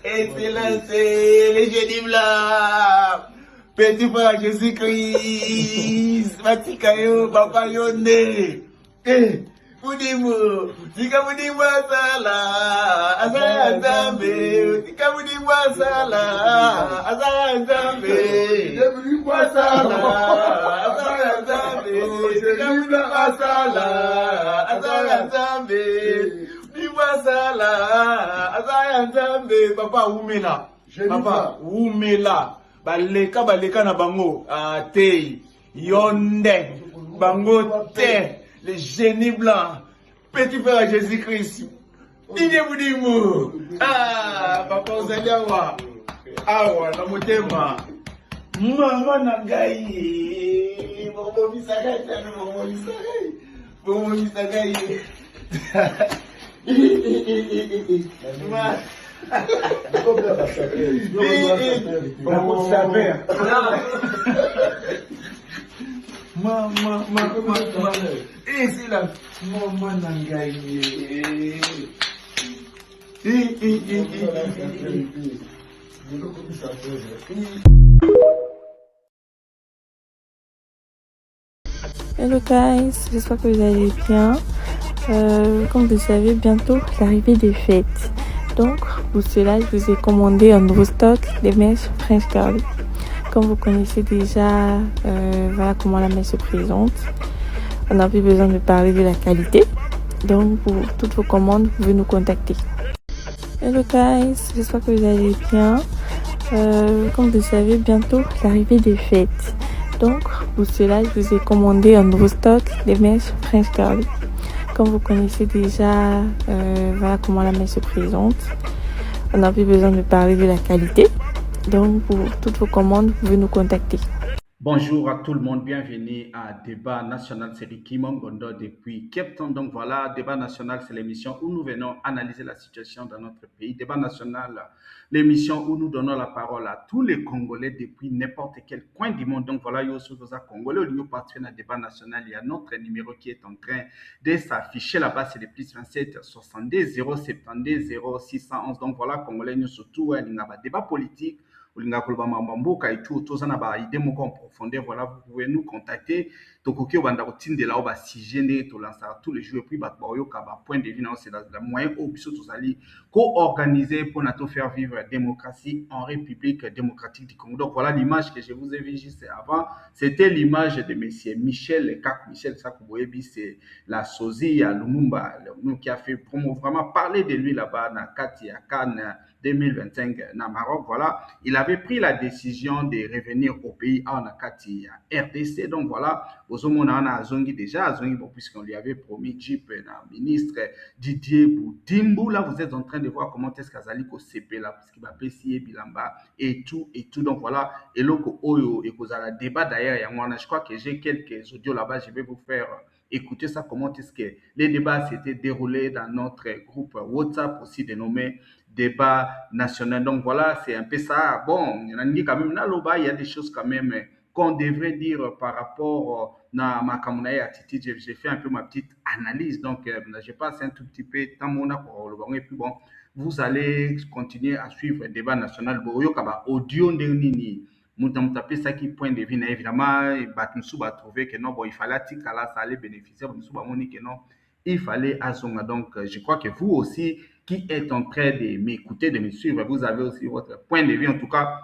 Excellence, les génies blancs. Petit frère Jésus-Christ. Matikayo, Papa Yonde. Mudimu, tika mudimu asala, asala nzambe, tika mudimu asala, asala nzambe, mudimu asala, asala nzambe, tika mudimu asala, asala nzambe, mudimu asala, asala nzambe. Papa umela, papa umela, baleka na bango, te, yonde, bango te. Les génies blancs, petit frère Jésus-Christ. Didier Boudimou. Ah, papa Ozaliawa. Awa, na motema. Maman Nangaï. Bobo Misagai, Bobo Misagai. Maman. Et c'est la maman Nangaï. Hello guys, j'espère que vous allez bien. Comme vous le savez, bientôt l'arrivée des fêtes. Donc pour cela, je vous ai commandé un nouveau stock des mèches French Curly. Comme vous connaissez déjà, voilà comment la mèche se présente. On n'a plus besoin de parler de la qualité. Donc pour toutes vos commandes, vous pouvez nous contacter. Hello guys, j'espère que vous allez bien. Comme vous le savez, bientôt l'arrivée des fêtes. Donc pour cela, je vous ai commandé un nouveau stock des mèches French Curly. Comme vous connaissez déjà, voilà comment la mèche se présente. On n'a plus besoin de parler de la qualité. Donc pour toutes vos commandes, vous pouvez nous contacter. Bonjour à tout le monde, bienvenue à Débat National, c'est Ricky Mongondo depuis Cape Town. Donc voilà, Débat National, c'est l'émission où nous venons analyser la situation dans notre pays. Débat National, l'émission où nous donnons la parole à tous les Congolais depuis n'importe quel coin du monde. Donc voilà, Yosu Rosa Congolais, au lieu de participer à Débat National, il y a notre numéro qui est en train de s'afficher là-bas, c'est le plus 27 62 072 0611. Donc voilà, Congolais, nous surtout, il y a un débat politique. Olinga koloba mamboka et tout tozana ba idée moko en profondeur, voilà, vous pouvez nous contacter tokoki obanda kotindela o ba sujet nde to lancer tous les jours et puis ba oyoka ba point de vue na c'est la moyen au biso tozali co-organiser pour na to faire vivre la démocratie en République démocratique du Congo. Donc voilà l'image que je vous ai vue juste avant, c'était l'image de monsieur Michel Kak Michel Sakuboyebi, c'est la sosie à Lumumba qui a fait promo vraiment parler de lui là-bas na kati ya Cannes 2025 na Maroc. Voilà, il avait pris la décision de revenir au pays en Akati RDC. Donc voilà, aux hommes on a zongi déjà, zongi bon, puisqu'on lui avait promis Jeep, ministre Didier Boudimbu. Là, vous êtes en train de voir comment est-ce qu'Azali ko CP là, parce qu'il va PCA Bilamba et tout et tout. Donc voilà, et loko oyo et cause à la débat d'ailleurs, je crois que j'ai quelques audios là-bas, je vais vous faire écouter ça, comment est-ce que les débats s'étaient déroulés dans notre groupe WhatsApp aussi dénommé Débat National. Donc voilà, c'est un peu ça. Bon, il y a des choses quand même qu'on devrait dire par rapport à ma communauté attitude. J'ai fait un peu ma petite analyse, donc je passe un tout petit peu de temps et puis bon, vous allez continuer à suivre le débat national. Audio nini tapé ça qui point de vue évidemment Batnsu va trouver que non bon il fallait que ça allait bénéficier que non il fallait azonga. Donc je crois que vous aussi qui êtes en train de m'écouter, de me suivre, vous avez aussi votre point de vue. En tout cas,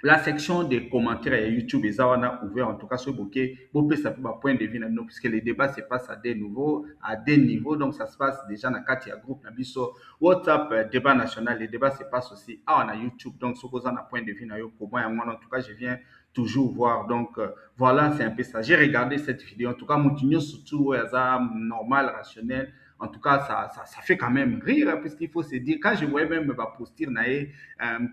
la section des commentaires à YouTube et on a ouvert en tout cas ce bouquet. Vous pouvez savoir point de vue puisque les débats se passent à des niveaux. Donc ça se passe déjà dans Katia Group, Nabiso, WhatsApp, débat national. Les débats se passent aussi à YouTube. Donc ce que vous avez un point de vue, pour moi, en tout cas, je viens toujours voir. Donc voilà, c'est un peu ça. J'ai regardé cette vidéo. En tout cas, mon surtout, normal, rationnel. En tout cas, ça fait quand même rire, hein, puisqu'il faut se dire, quand je voyais même ma posture,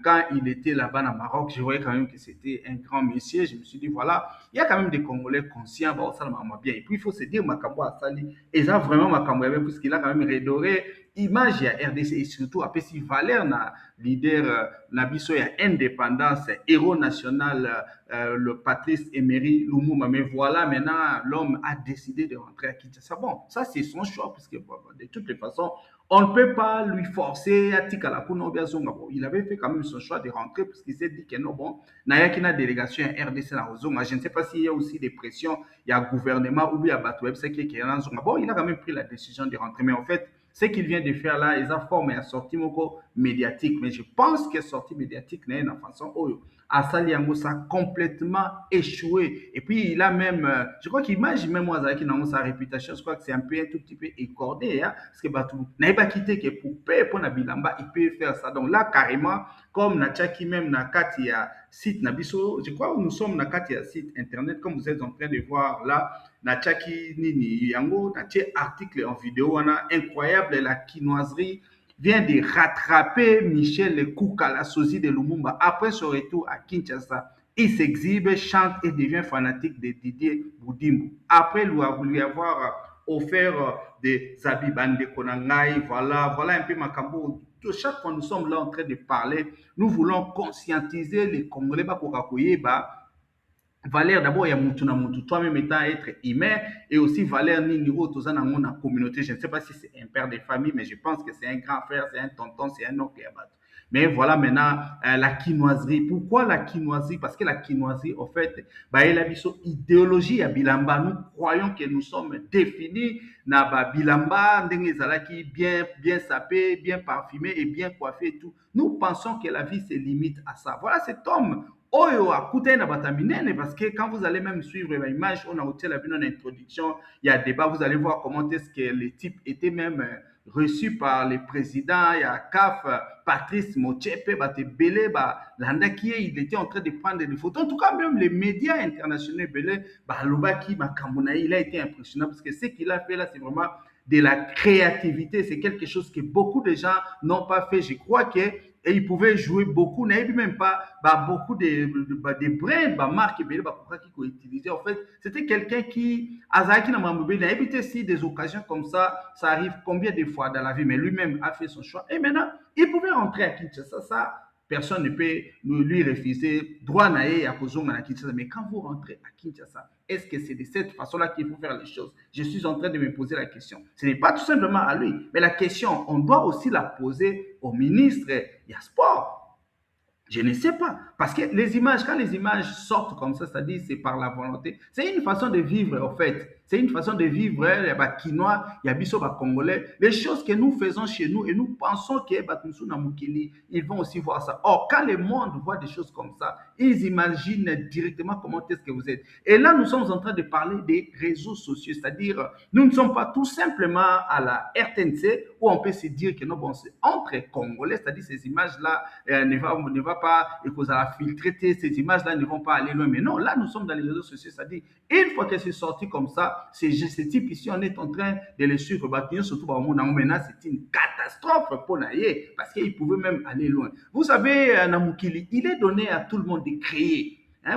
quand il était là-bas au Maroc, je voyais quand même que c'était un grand monsieur. Je me suis dit, voilà, il y a quand même des Congolais conscients, bah, ça m'a bien. Et puis, il faut se dire, Makambo Asali, et ça, vraiment, Makambo, puisqu'il a quand même redoré image ya RDC et surtout apesi valeur na leader na biso ya indépendance, héros national, le Patrice Emery Lumumba. Mais voilà, maintenant, l'homme a décidé de rentrer à Kinshasa. Bon, ça, c'est son choix, parce que de toutes les façons, on ne peut pas lui forcer à Tikalakuna ou bien Zonga. Bon, il avait fait quand même son choix de rentrer, parce qu'il s'est dit que non, bon, Nayakina délégation à RDC na Zonga. Je ne sais pas s'il y a aussi des pressions, il y a gouvernement ou bien Batoueb, c'est qui est dans Zonga. Bon, il a quand même pris la décision de rentrer, mais en fait, ce qu'il vient de faire là, ils ont formé un sortie médiatique. Mais je pense que sortie médiatique n'est une façon où Asali Yango ça a complètement échoué. Et puis il a même, je crois qu'image même moi avec sa réputation, je crois que c'est un peu un tout petit peu écordé, hein, parce que Batou n'a pas quitté que pour payer pour na bilamba, il peut faire ça. Donc là carrément, comme na tchaki même na katia site nabiso, je crois que nous sommes na katia site internet, comme vous êtes en train de voir là. Na tchaki nini yango na tché article en vidéo on a incroyable la quinoiserie vient de rattraper Michel Kouka, la sosie de Lumumba. Après son retour à Kinshasa, il s'exhibe, chante et devient fanatique de Didier Boudimbo. Après lui avoir offert des habits de Konangai, voilà un peu Makambo. Chaque fois nous sommes là en train de parler, nous voulons conscientiser les Congolais, valeur d'abord il y a Mutuna Mutu, toi-même étant être humain, et aussi valeur nini autres dans la communauté. Je ne sais pas si c'est un père de famille, mais je pense que c'est un grand frère, c'est un tonton, c'est un oncle. Mais voilà maintenant la quinoiserie. Pourquoi la quinoiserie? Parce que la quinoiserie, en fait, bah, elle a une idéologie à Bilamba. Nous croyons que nous sommes définis na Bilamba, bien sapé, bien parfumé et bien coiffé et tout. Nous pensons que la vie se limite à ça. Voilà cet homme. Oyo akuta na bataminene, parce que quand vous allez même suivre l'image, on a ôté la en introduction, il y a débat, vous allez voir comment est-ce que les types étaient même reçus par les présidents, il y a CAF, Patrice Motsepe, Belé, Landakie, il était en train de prendre des photos. En tout cas, même les médias internationaux, Belé, Lobaki, Kamounaï, il a été impressionnant, parce que ce qu'il a fait là, c'est vraiment de la créativité. C'est quelque chose que beaucoup de gens n'ont pas fait. Je crois que et il pouvait jouer beaucoup, n'avait même pas beaucoup de brands, marques qui ont utilisé. En fait, c'était quelqu'un qui, Azaki n'a évité si des occasions comme ça arrive combien de fois dans la vie, mais lui-même a fait son choix. Et maintenant, il pouvait rentrer à Kinshasa. Ça, personne ne peut lui refuser. Droit naé à Kozonga à Kinshasa. Mais quand vous rentrez à Kinshasa, est-ce que c'est de cette façon-là qu'il faut faire les choses? Je suis en train de me poser la question. Ce n'est pas tout simplement à lui, mais la question, on doit aussi la poser au ministre Sport. Je ne sais pas. Parce que les images, quand les images sortent comme ça, c'est-à-dire c'est par la volonté, c'est une façon de vivre en fait. C'est une façon de vivre, il y a des Quinois, il y a Bisso Congolais. Les choses que nous faisons chez nous et nous pensons qu'ils ils vont aussi voir ça. Or, quand le monde voit des choses comme ça, ils imaginent directement comment est-ce que vous êtes. Et là, nous sommes en train de parler des réseaux sociaux, c'est-à-dire nous ne sommes pas tout simplement à la RTNC où on peut se dire que non, bon, c'est entre Congolais, c'est-à-dire ces images-là ne va pas, et qu'on a filtré, ces images-là ne vont pas aller loin. Mais non, là, nous sommes dans les réseaux sociaux, c'est-à-dire une fois que c'est sorti comme ça, ce type ici, on est en train de les suivre. Surtout, maintenant, c'est une catastrophe pour Naye, parce qu'il pouvait même aller loin. Vous savez, Namukili, il est donné à tout le monde de créer. Et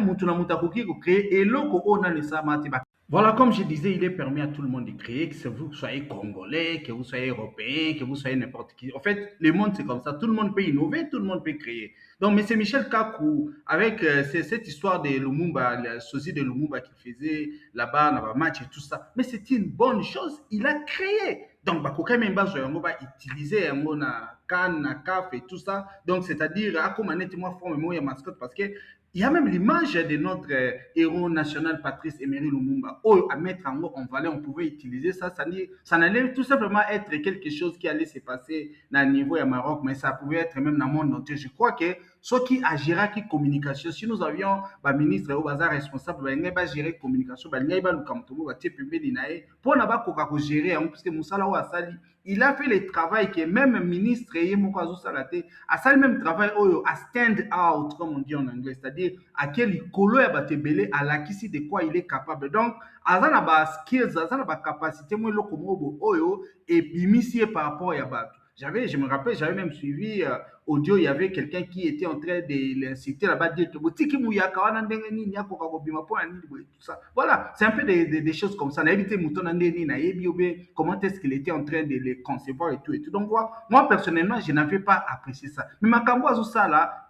voilà, comme je disais, il est permis à tout le monde de créer, que vous soyez congolais, que vous soyez européen, que vous soyez n'importe qui. En fait, le monde, c'est comme ça. Tout le monde peut innover, tout le monde peut créer. Donc, M. Michel Kakou, avec cette histoire de Lumumba, le sosie de Lumumba qui faisait là-bas, dans le match et tout ça, mais c'est une bonne chose. Il a créé. Donc, Bakoka Memba Zoyango va utiliser un mot na Cannes, na CAF et tout ça. Donc, c'est-à-dire, à comment moi forme moi mascotte, parce que il y a même l'image de notre héros national Patrice Emery Lumumba. À mettre en valeur, on pouvait utiliser ça. Ça n'allait tout simplement être quelque chose qui allait se passer dans le niveau du Maroc, mais ça pouvait être même dans le monde entier. Je crois que ce qui agira qui communication, si nous avions un ministre ou un responsable, il va gérer communication, il va pour ne pas gérer, parce que Moussala ou Asali, il a fait le travail que même ministre et a fait le même travail à stand out, comme on dit en anglais, c'est-à-dire à quel colo à batebele à l'acquis de quoi il est capable. Donc, azana ba skills, azana ba capacité moi lokomobo oyo et bimissier par rapport à Batou. Je me rappelle, j'avais même suivi audio, il y avait quelqu'un qui était en train de l'inciter là-bas, dire que Botiki Mouyaka, wana ndenge nini, yako kakobima po nini, boye, tout ça. Voilà, c'est un peu des choses comme ça. On a évité Mouton Nandeni, na yebi obe, comment est-ce qu'il était en train de les concevoir et tout et tout. Donc voilà, moi personnellement, je n'avais pas apprécié ça. Mais Makambo Azoussa là,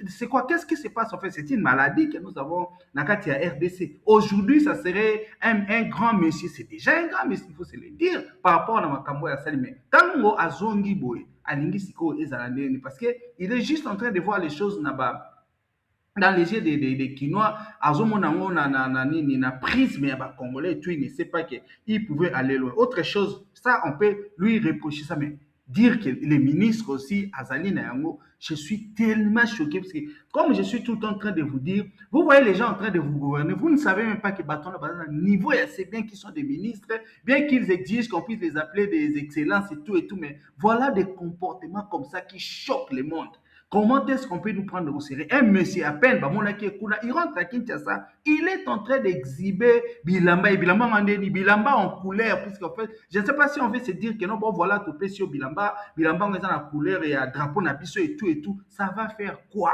c'est quoi? Qu'est-ce qui se passe en fait? C'est une maladie que nous avons dans la RDC. Aujourd'hui, ça serait un grand monsieur. C'est déjà un grand monsieur, il faut se le dire, par rapport à Makambo ya Salime. Tango Azongi Boy, Alingi Siko Ezalandeni, parce qu'il est juste en train de voir les choses là-bas dans les yeux des Quinois, Azomonango na prisme ya Congolais et tout, il ne sait pas qu'il pouvait aller loin. Autre chose, ça, on peut lui reprocher ça, mais dire que les ministres aussi, Azali Nayango, je suis tellement choqué parce que, comme je suis tout le temps en train de vous dire, vous voyez les gens en train de vous gouverner, vous ne savez même pas que Bâton le niveau, c'est bien qu'ils sont des ministres, bien qu'ils exigent qu'on puisse les appeler des excellences et tout, mais voilà des comportements comme ça qui choquent le monde. Comment est-ce qu'on peut nous prendre au sérieux? Un monsieur à peine, il rentre à Kinshasa, il est en train d'exhiber Bilamba, et Bilamba en couleur, puisqu'en fait, je ne sais pas si on veut se dire que non, bon voilà, tout peut sur Bilamba on est dans la couleur et à drapeau, nabiso et tout, ça va faire quoi?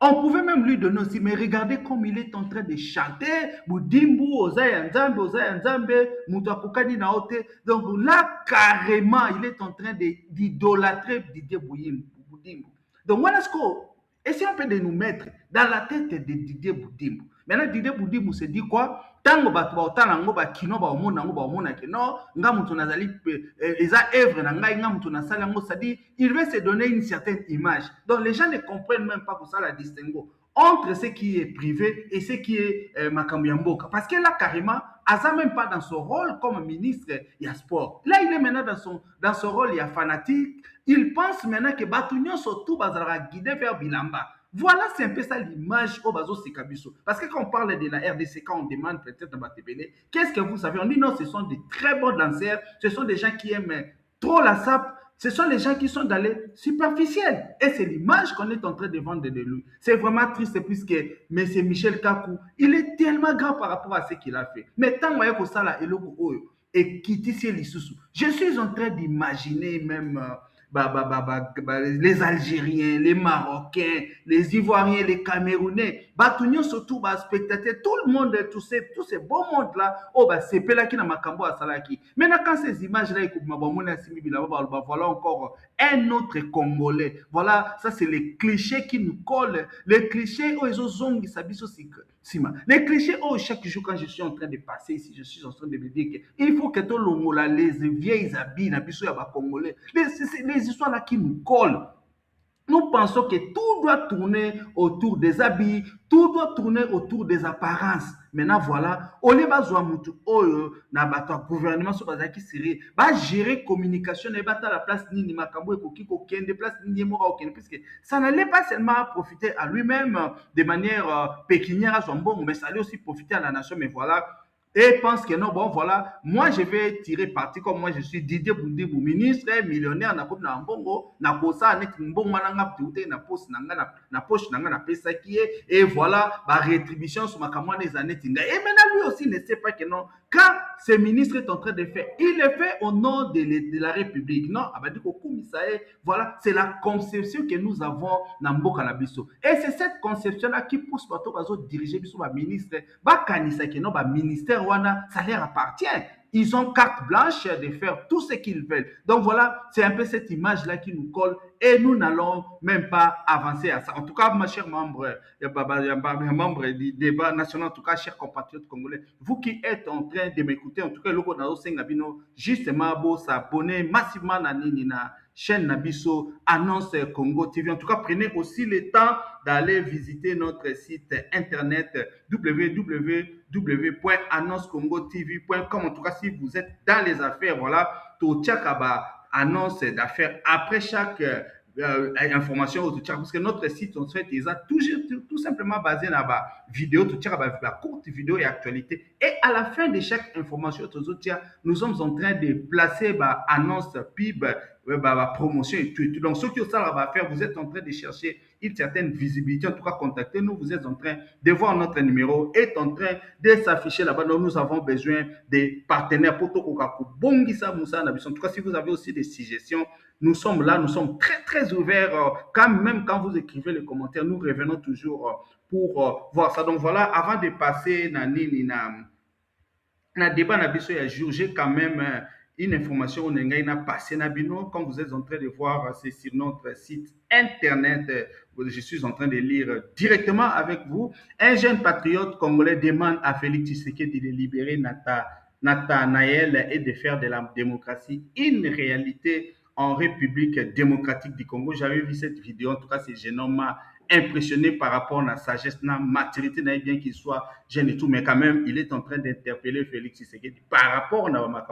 On pouvait même lui donner aussi, mais regardez comme il est en train de chanter, Boudimbu, Ozaya Nzambe, Moutouakokadi Naote. Donc là, carrément, il est en train d'idolâtrer Didier Boudimbu. Donc voilà ce qu'on. Essayons un peu de nous mettre dans la tête de Didier Boudimbu. Maintenant, Didier Boudimbu se dit quoi? Tango bato baotala ngo bakino baomona ngo baomona ke non nga mutu nazali eza œuvre na ngai nga mutu nasala ngo, c'est-à-dire il veut se donner une certaine image. Donc les gens ne comprennent même pas pour ça la distinguo entre ce qui est privé et ce qui est makambo ya mboka, parce que là carrément aza même pas dans son rôle comme ministre ya sport. Là il est maintenant dans son rôle ya fanatique. Il pense maintenant que bato nyonso tout bazalaka guidé vers Bilamba. Voilà, c'est un peu ça l'image au Bazo Sekabiso. Parce que quand on parle de la RDC, quand on demande peut-être à Batebele, qu'est-ce que vous savez? On dit non, ce sont des très bons danseurs, ce sont des gens qui aiment trop la sape, ce sont les gens qui sont dans les superficiels. Et c'est l'image qu'on est en train de vendre de lui. C'est vraiment triste puisque M. Michel Kakou, il est tellement grand par rapport à ce qu'il a fait. Mais tant que ça là, et Kitty Lissousou, je suis en train d'imaginer même les Algériens, les Marocains, les Ivoiriens, les Camerounais, surtout spectateurs, tout le monde, tous ces beaux mondes-là, c'est Pelaki na Makambo à Salaki. Maintenant, quand ces images-là, voilà encore un autre Congolais. Voilà, ça c'est les clichés qui nous collent. Les clichés, ils ont les clichés, chaque jour quand je suis en train de passer ici, je suis en train de me dire qu'il faut que tout le monde, les vieilles habits, les Congolais, les histoires là qui nous collent. Nous pensons que tout doit tourner autour des habits, tout doit tourner autour des apparences. Maintenant, voilà, on est besoin de gouvernement qui serait gérer communication et à la place ni makambo et de place ni puisque ça n'allait pas seulement profiter à lui-même de manière pécuniaire à son bon, mais ça allait aussi profiter à la nation. Mais voilà. Et pense que non, bon voilà, moi je vais tirer parti comme moi je suis Didier Boudimbu, ministre, millionnaire, na comme na mbongo, na posa, na mbongo mananga ptouté, na poche nanga na pesa qui est, et voilà, ma rétribution sur ma campagne des années tinga. Et maintenant lui aussi ne sait pas que non, quand ce ministre est en train de faire, il le fait au nom de la République, non, voilà, c'est la conception que nous avons dans Mboka na biso. Et c'est cette conception-là qui pousse partout à diriger biso ba ministre, ba kanisa que non, ba ministère ça leur appartient. Ils ont carte blanche de faire tout ce qu'ils veulent. Donc voilà, c'est un peu cette image-là qui nous colle et nous n'allons même pas avancer à ça. En tout cas, ma chère membre du débat national, en tout cas, chers compatriotes congolais, vous qui êtes en train de m'écouter, en tout cas, justement, s'abonner massivement à la chaîne Nabiso Annonce Congo TV. En tout cas, prenez aussi le temps d'aller visiter notre site internet www.annoncecongotv.com. En tout cas, si vous êtes dans les affaires, voilà, tout annonce d'affaires après chaque information parce que notre site on fait tout simplement basé dans la vidéo, la courte vidéo et actualité, et à la fin de chaque information nous sommes en train de placer annonce pub ouais, bah, promotion et tout, et tout. Donc, ce que ça va faire, vous êtes en train de chercher une certaine visibilité. En tout cas, contactez-nous. Vous êtes en train de voir notre numéro, est en train de s'afficher là-bas. Donc, nous avons besoin des partenaires pour tout Bongisa Moussa Nabisson. En tout cas, si vous avez aussi des suggestions, nous sommes là, nous sommes très, très ouverts. Même quand vous écrivez les commentaires, nous revenons toujours pour voir ça. Donc, voilà, avant de passer na débat na biso ya jour, j'ai quand même une information on a passé na bino. Comme vous êtes en train de voir, c'est sur notre site internet. Je suis en train de lire directement avec vous. Un jeune patriote congolais demande à Félix Tshisekedi de libérer Nathanaël et de faire de la démocratie une réalité en République démocratique du Congo. J'avais vu cette vidéo. En tout cas, ce jeune homme m'a impressionné par rapport à la sagesse, la maturité, bien qu'il soit jeune et tout, mais quand même, il est en train d'interpeller Félix Tshisekedi par rapport à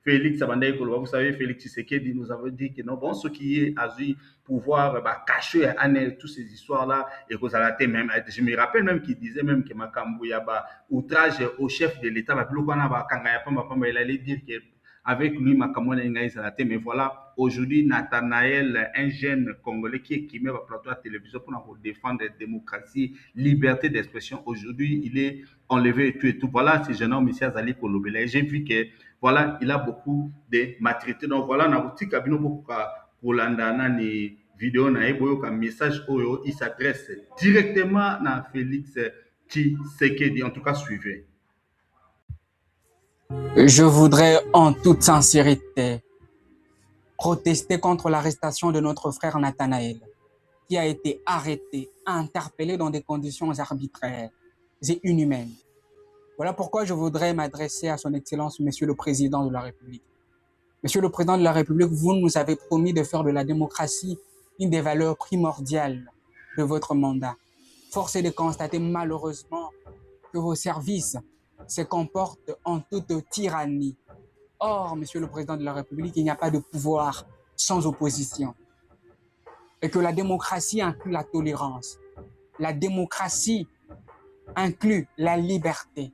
Félix Abandai Koloba. Vous savez, Félix Tshisekedi nous avait dit que non, bon, ce qui est à pouvoir cacher toutes ces histoires-là, et que ça a même, je me rappelle même qu'il disait même que Makambu Yaba, outrage au chef de l'État, il allait dire que avec lui, Makamouane Ngaïsalate. Mais voilà, aujourd'hui, Nathanaël, un jeune Congolais qui est qui met au plateau à la télévision pour défendre la démocratie, liberté d'expression. Aujourd'hui, il est enlevé et tout et tout. Voilà, ce jeune homme ici, Azali Kolobela. J'ai vu que, voilà, il a beaucoup de maturité. Donc voilà, on a boutique à beaucoup pour l'andana vidéo na eboyo un message oyo, il s'adresse directement à Félix Tshisekedi. En tout cas, suivez. Je voudrais en toute sincérité protester contre l'arrestation de notre frère Nathanaël, qui a été arrêté, interpellé dans des conditions arbitraires et inhumaines. Voilà pourquoi je voudrais m'adresser à son Excellence, Monsieur le Président de la République. Monsieur le Président de la République, vous nous avez promis de faire de la démocratie une des valeurs primordiales de votre mandat. Force est de constater malheureusement que vos services se comportent en toute tyrannie. Or, Monsieur le Président de la République, il n'y a pas de pouvoir sans opposition. Et que la démocratie inclut la tolérance. La démocratie inclut la liberté.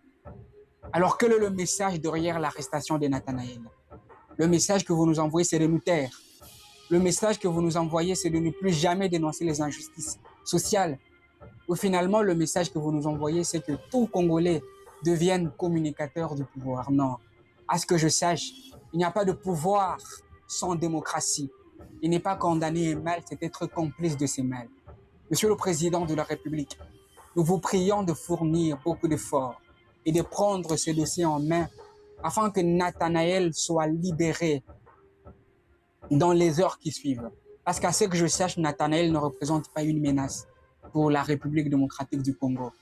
Alors, quel est le message derrière l'arrestation de Nathanaël? Le message que vous nous envoyez, c'est de nous taire. Le message que vous nous envoyez, c'est de ne plus jamais dénoncer les injustices sociales. Ou finalement, le message que vous nous envoyez, c'est que tout Congolais devienne communicateur du pouvoir. Non. À ce que je sache, il n'y a pas de pouvoir sans démocratie. Il n'est pas condamné un mal, c'est être complice de ces mal. Monsieur le Président de la République, nous vous prions de fournir beaucoup d'efforts et de prendre ce dossier en main afin que Nathanaël soit libéré dans les heures qui suivent. Parce qu'à ce que je sache, Nathanaël ne représente pas une menace pour la République démocratique du Congo.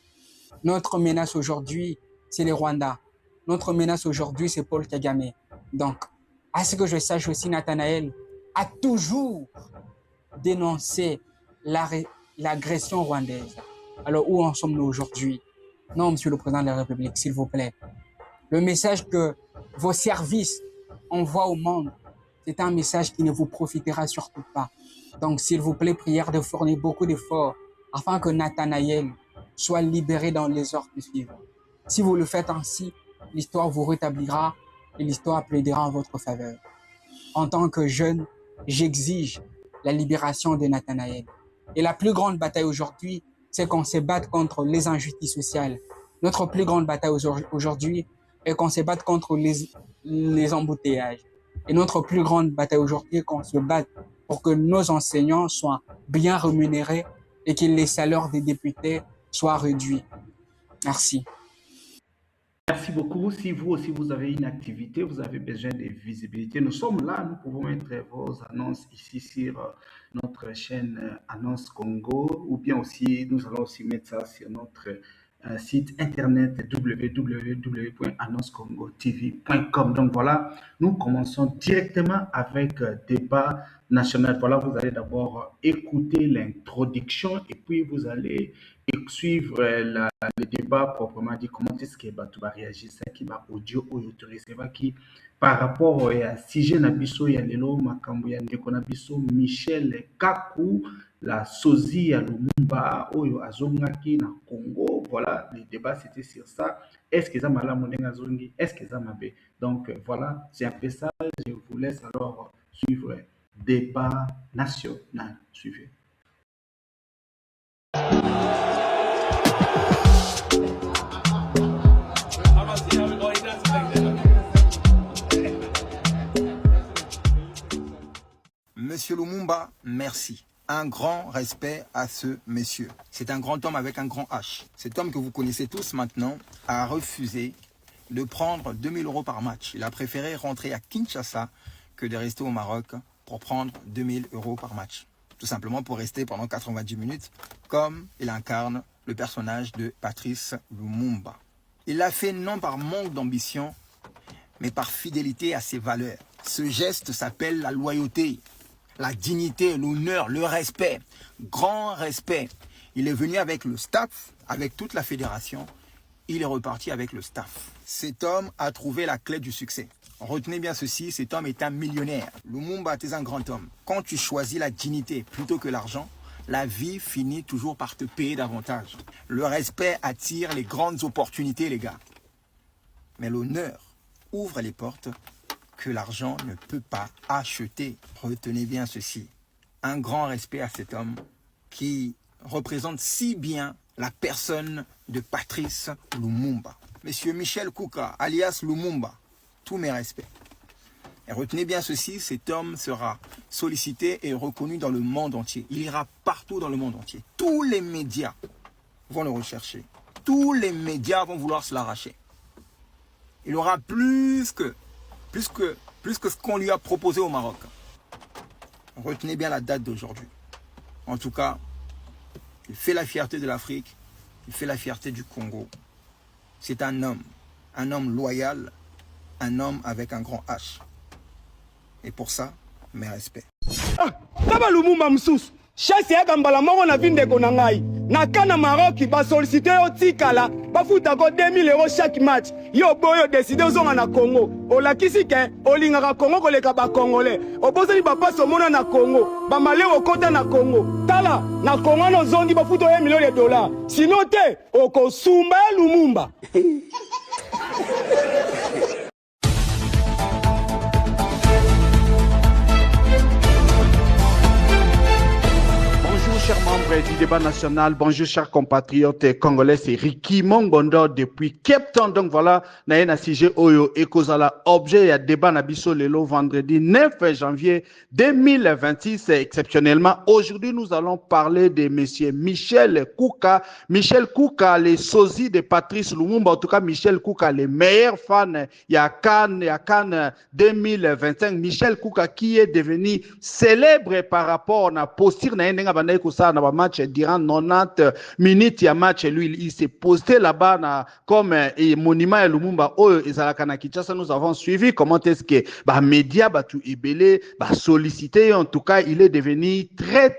Notre menace aujourd'hui, c'est le Rwanda. Notre menace aujourd'hui, c'est Paul Kagame. Donc, à ce que je sache aussi, Nathanaël a toujours dénoncé l'agression rwandaise. Alors, où en sommes-nous aujourd'hui? Non, Monsieur le Président de la République, s'il vous plaît. Le message que vos services envoient au monde, c'est un message qui ne vous profitera surtout pas. Donc, s'il vous plaît, prière de fournir beaucoup d'efforts afin que Nathanaël soit libéré dans les heures qui suivent. Si vous le faites ainsi, l'histoire vous rétablira et l'histoire plaidera en votre faveur. En tant que jeune, j'exige la libération de Nathanaël. Et la plus grande bataille aujourd'hui, c'est qu'on se batte contre les injustices sociales. Notre plus grande bataille aujourd'hui est qu'on se batte contre les embouteillages. Et notre plus grande bataille aujourd'hui est qu'on se batte pour que nos enseignants soient bien rémunérés et que les salaires des députés soient réduits. Merci. Merci beaucoup. Si vous aussi vous avez une activité, vous avez besoin de visibilité, nous sommes là, nous pouvons mettre vos annonces ici sur notre chaîne Annonce Congo, ou bien aussi nous allons aussi mettre ça sur notre site internet www.annoncecongotv.com. Donc voilà, nous commençons directement avec débat national. Voilà, vous allez d'abord écouter l'introduction et puis vous allez suivre le débat proprement dit. Comment est-ce que tu vas réagir, ça qui va audio ou autorisé, qui par rapport à sujet na biso ya lelo makambo ya ndeko na biso Michel Kaku, la sosie ya Lumumba oyo azongaki na Congo. Voilà, le débat c'était sur ça. Est-ce que ça malamu ndenga zongi, est-ce que ça mabe? Donc voilà, c'est un peu ça. Je vous laisse alors suivre Débat national. Suivez. Monsieur Lumumba, merci. Un grand respect à ce monsieur. C'est un grand homme avec un grand H. Cet homme que vous connaissez tous maintenant a refusé de prendre 2000 € par match. Il a préféré rentrer à Kinshasa que de rester au Maroc pour prendre 2000 € par match. Tout simplement pour rester pendant 90 minutes comme il incarne le personnage de Patrice Lumumba. Il l'a fait non par manque d'ambition, mais par fidélité à ses valeurs. Ce geste s'appelle la loyauté, la dignité, l'honneur, le respect. Grand respect. Il est venu avec le staff, avec toute la fédération. Il est reparti avec le staff. Cet homme a trouvé la clé du succès. Retenez bien ceci, cet homme est un millionnaire. Lumumba est un grand homme. Quand tu choisis la dignité plutôt que l'argent, la vie finit toujours par te payer davantage. Le respect attire les grandes opportunités, les gars. Mais l'honneur ouvre les portes que l'argent ne peut pas acheter. Retenez bien ceci. Un grand respect à cet homme qui représente si bien la personne de Patrice Lumumba. Monsieur Michel Kouka, alias Lumumba, tous mes respects. Et retenez bien ceci, cet homme sera sollicité et reconnu dans le monde entier. Il ira partout dans le monde entier. Tous les médias vont le rechercher. Tous les médias vont vouloir se l'arracher. Il aura plus que ce qu'on lui a proposé au Maroc. Retenez bien la date d'aujourd'hui. En tout cas, il fait la fierté de l'Afrique, il fait la fierté du Congo. C'est un homme loyal, un homme avec un grand H. Et pour ça, mes respects. Taba Lumumba msusu, chasse ya gambala moko na vinde ko na ngai. Na kana Maroc ba sollicité yo tikala, ba futa ko 2000 € chaque match. Yo boyo décidé ozonga na Congo. Olakisi ke olingaka Congo koleka ba Congolais. Obozeli ba paso mona na Congo, ba malé okota na Congo. Tala na Congo no zongi ba futa $1 million. Sinon te okosumba Lumumba. Chers membres du débat national, bonjour chers compatriotes congolais, c'est Ricky Mongondo depuis Cape Town. Donc voilà, na sujet oyo ekozala objet ya débat na biso lelo vendredi 9 janvier 2026 exceptionnellement. Aujourd'hui, nous allons parler de monsieur Michel Kouka. Michel Kouka, les sosies de Patrice Lumumba, en tout cas Michel Kouka, les meilleurs fans ya Cannes 2025. Michel Kouka qui est devenu célèbre par rapport na posture na yenga bana ça na match durant 90 minutes ya match. Lui il s'est posté là-bas comme monument ya Lumumba oyo ezalaka na Kinshasa. Nous avons suivi comment est-ce que médias tout ebélé sollicité. En tout cas il est devenu très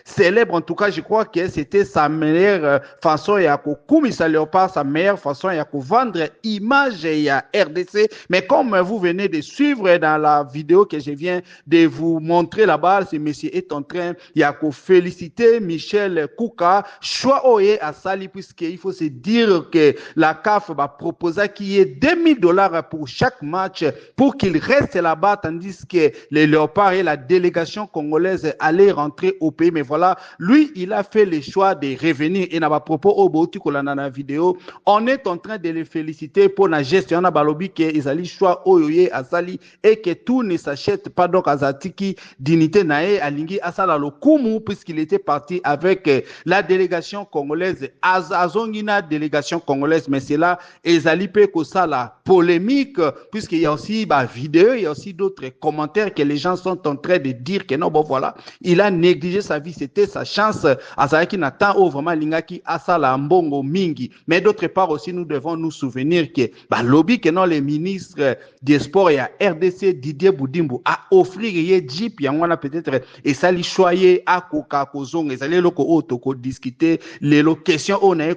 célèbre. En tout cas je crois que c'était sa meilleure façon ya kokumisa Léopard, sa meilleure façon ya vendre image ya RDC. Mais comme vous venez de suivre dans la vidéo que je viens de vous montrer là-bas, ce monsieur est en train ya féliciter Michel Kouka, choix oye à Sali, puisqu'il faut se dire que la CAF va proposer qu'il y ait $2000 pour chaque match pour qu'il reste là-bas, tandis que les Léopards et la délégation congolaise allaient rentrer au pays. Mais voilà, lui, il a fait le choix de revenir. Et n'a pas propos au Bouti dans la vidéo. On est en train de les féliciter pour la gestion de Balobi que ils allaient choix oye à Sali et que tout ne s'achète pas donc à Zatiki dignité nae alingi asala lokumu, puisqu'il était parti avec la délégation congolaise, Azongina délégation congolaise, mais c'est là, Ezali Peko ça la polémique, puisqu'il y a aussi vidéo, il y a aussi d'autres commentaires que les gens sont en train de dire que non, bon voilà, il a négligé sa vie, c'était sa chance, Azaki Nathan, oh vraiment, Lingaki, Asala Mbongo Mingi, mais d'autre part aussi, nous devons nous souvenir que, lobby que non, les ministres des sports et à RDC, Didier Boudimbu, a offert, Jeep, Yangwana peut-être, et ça lui choyé à Koka, Kozong, et ça les locaux auto, discuter, les questions, on a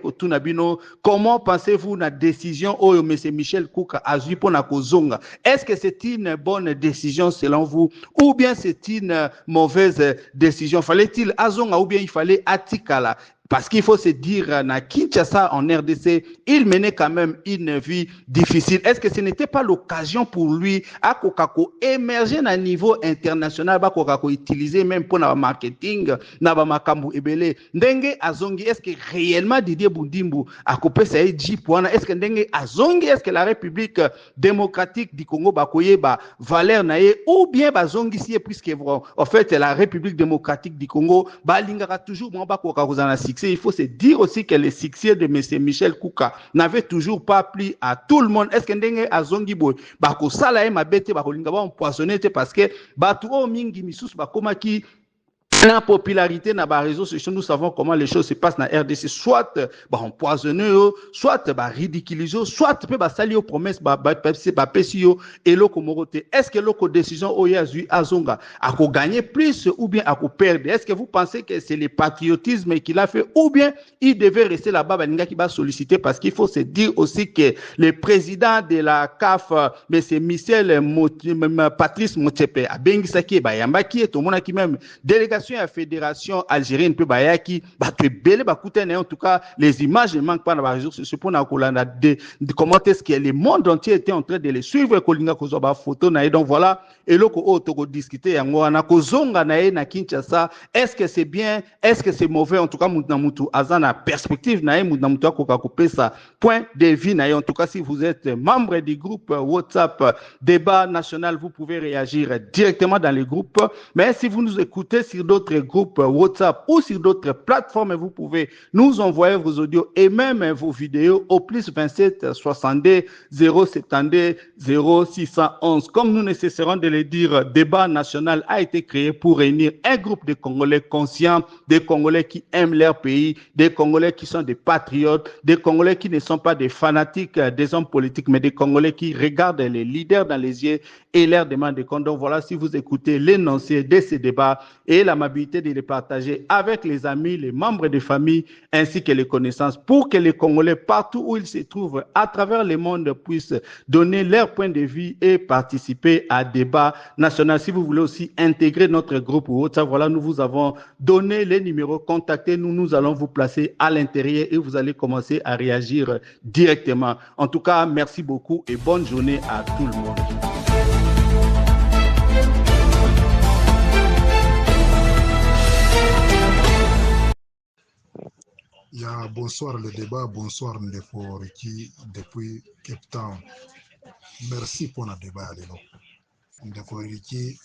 comment pensez-vous la décision, oh, M. Michel Kouka a eu pour la Kozonga? Est-ce que c'est une bonne décision selon vous, ou bien c'est une mauvaise décision? Fallait-il Azonga, ou bien il fallait Atikala? Parce qu'il faut se dire, na Kinshasa, en RDC, il menait quand même une vie difficile. Est-ce que ce n'était pas l'occasion pour lui à Kokako émerger à niveau international, à Kokako utiliser même pour le marketing, na ba makambu ebele. Ndenge azongi, est-ce que réellement Didier Bundimbu a coupé sa J-Poana? Est-ce que Ndenge azongi, est-ce que la République démocratique du Congo bakoye ba valeur nae ou bien bazongi si puisque en fait la République démocratique du Congo ba lingaka toujours bon ba Kokako na succès. Il faut se dire aussi que le succès de M. Michel Kouka n'avait toujours pas plu à tout le monde. Est-ce que Ndenge azongi boy bako sala e mabete bako linga ba empoisonné parce que batu o mingi misusu bakoma ki la popularité na ba réseaux sociaux, nous savons comment les choses se passent dans la RDC, soit empoisonné, soit ridiculisé, soit peut sali aux promesses pesio et loko morote. Est-ce que loko décision oyazu azonga a gagner plus ou bien a perdre? Est-ce que vous pensez que c'est le patriotisme qu'il a fait ou bien il devait rester là-bas baninga qui va solliciter? Parce qu'il faut se dire aussi que le président de la CAF, mais c'est Michel Patrice Motsepe a bengisaki ba yambaki et tout le monde qui même délégation à la fédération algérienne peut bayaki belle en tout cas les images ne manquent pas dans la réseau sociaux pour de comment est-ce que le monde entier était en train de les suivre kolinga ko ba photo na donc voilà et loko otoko discuter yango na ko zonga na Kinshasa. Est-ce que c'est bien, est-ce que c'est mauvais? En tout cas mutna mutu azana perspective na mutna mutu akoka couper ça point de vue na en tout cas si vous êtes membre du groupe WhatsApp débat national, vous pouvez réagir directement dans les groupes, mais si vous nous écoutez sur d'autres groupes WhatsApp ou sur d'autres plateformes, vous pouvez nous envoyer vos audios et même vos vidéos au plus 27 62 072 0611. Comme nous ne cesserons de le dire, Débat national a été créé pour réunir un groupe de Congolais conscients, des Congolais qui aiment leur pays, des Congolais qui sont des patriotes, des Congolais qui ne sont pas des fanatiques des hommes politiques, mais des Congolais qui regardent les leaders dans les yeux et leur demandent des comptes. Donc voilà, si vous écoutez l'énoncé de ces débats et l'amabilité de les partager avec les amis, les membres de famille, ainsi que les connaissances, pour que les Congolais, partout où ils se trouvent, à travers le monde, puissent donner leur point de vue et participer à débat national. Si vous voulez aussi intégrer notre groupe ou autre, voilà, nous vous avons donné les numéros, contactez-nous, nous allons vous placer à l'intérieur et vous allez commencer à réagir directement. En tout cas, merci beaucoup et bonne journée à tout le monde. Ya bonsoir le débat, bonsoir Ndefo Riki depuis Cape Town. Merci pour le débat. Ndefo Riki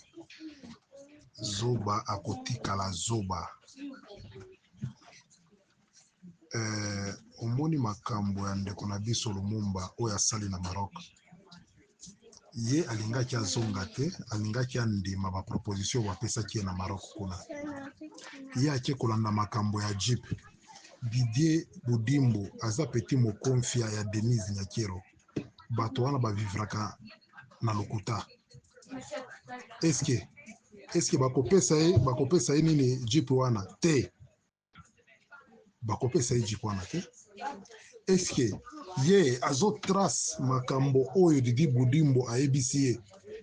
Zoba akotika la Zoba. Omoni makambo ya ndeko na biso Lumumba oyo asali na Maroc. Ye alingaki azonga te, alingaki andima ba proposition bapesaki na Maroc kuna. Ye ake kolanda makambo ya Jeep. Didier Bundimbu aza petit mokonfia ya Denise Nyakero. Bato wana bavivraka na lokuta. Eske bakopesa ye nini Jeep wana te? Bakopesa ye Jeep wana te? Eske ye azo trace makambo oyo Didier Bundimbu ayebisi ye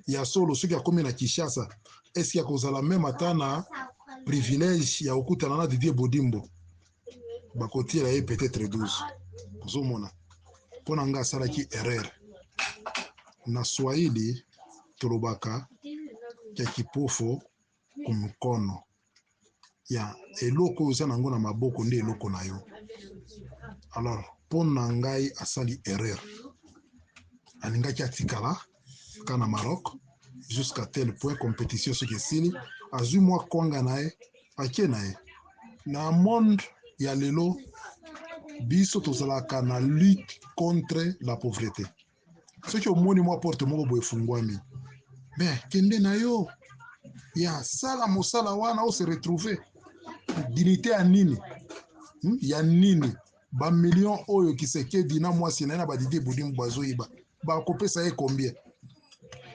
ya solo soki akomi na Kinshasa? Eske akozala meme ata na privilège ya okutana na Didier Bundimbu? Bakotiela ye peut-être 12. Kozomona pona nga asalaki erreur na Swahili tolobaka kya kipofo kumukono ya eloko oza nango na maboko nde eloko na yo. Alors pona ngai asali erreur, alingaki atikala kana Maroc jusqu'à tel point compétition soki esili azwi mwa kwanga na ye akie na ye na monde ya lelo biso tozalaka na lutte contre la pauvreté. Soki omoni mwa porte moko boye efungwami, mais kende na yo ya sala mosala wana o se retrouver dignité ya nini? Ya nini? Ba million oyo Kisekedi na mwasi na ba Didier Bundimbu bazoyiba bakopesa ye combien?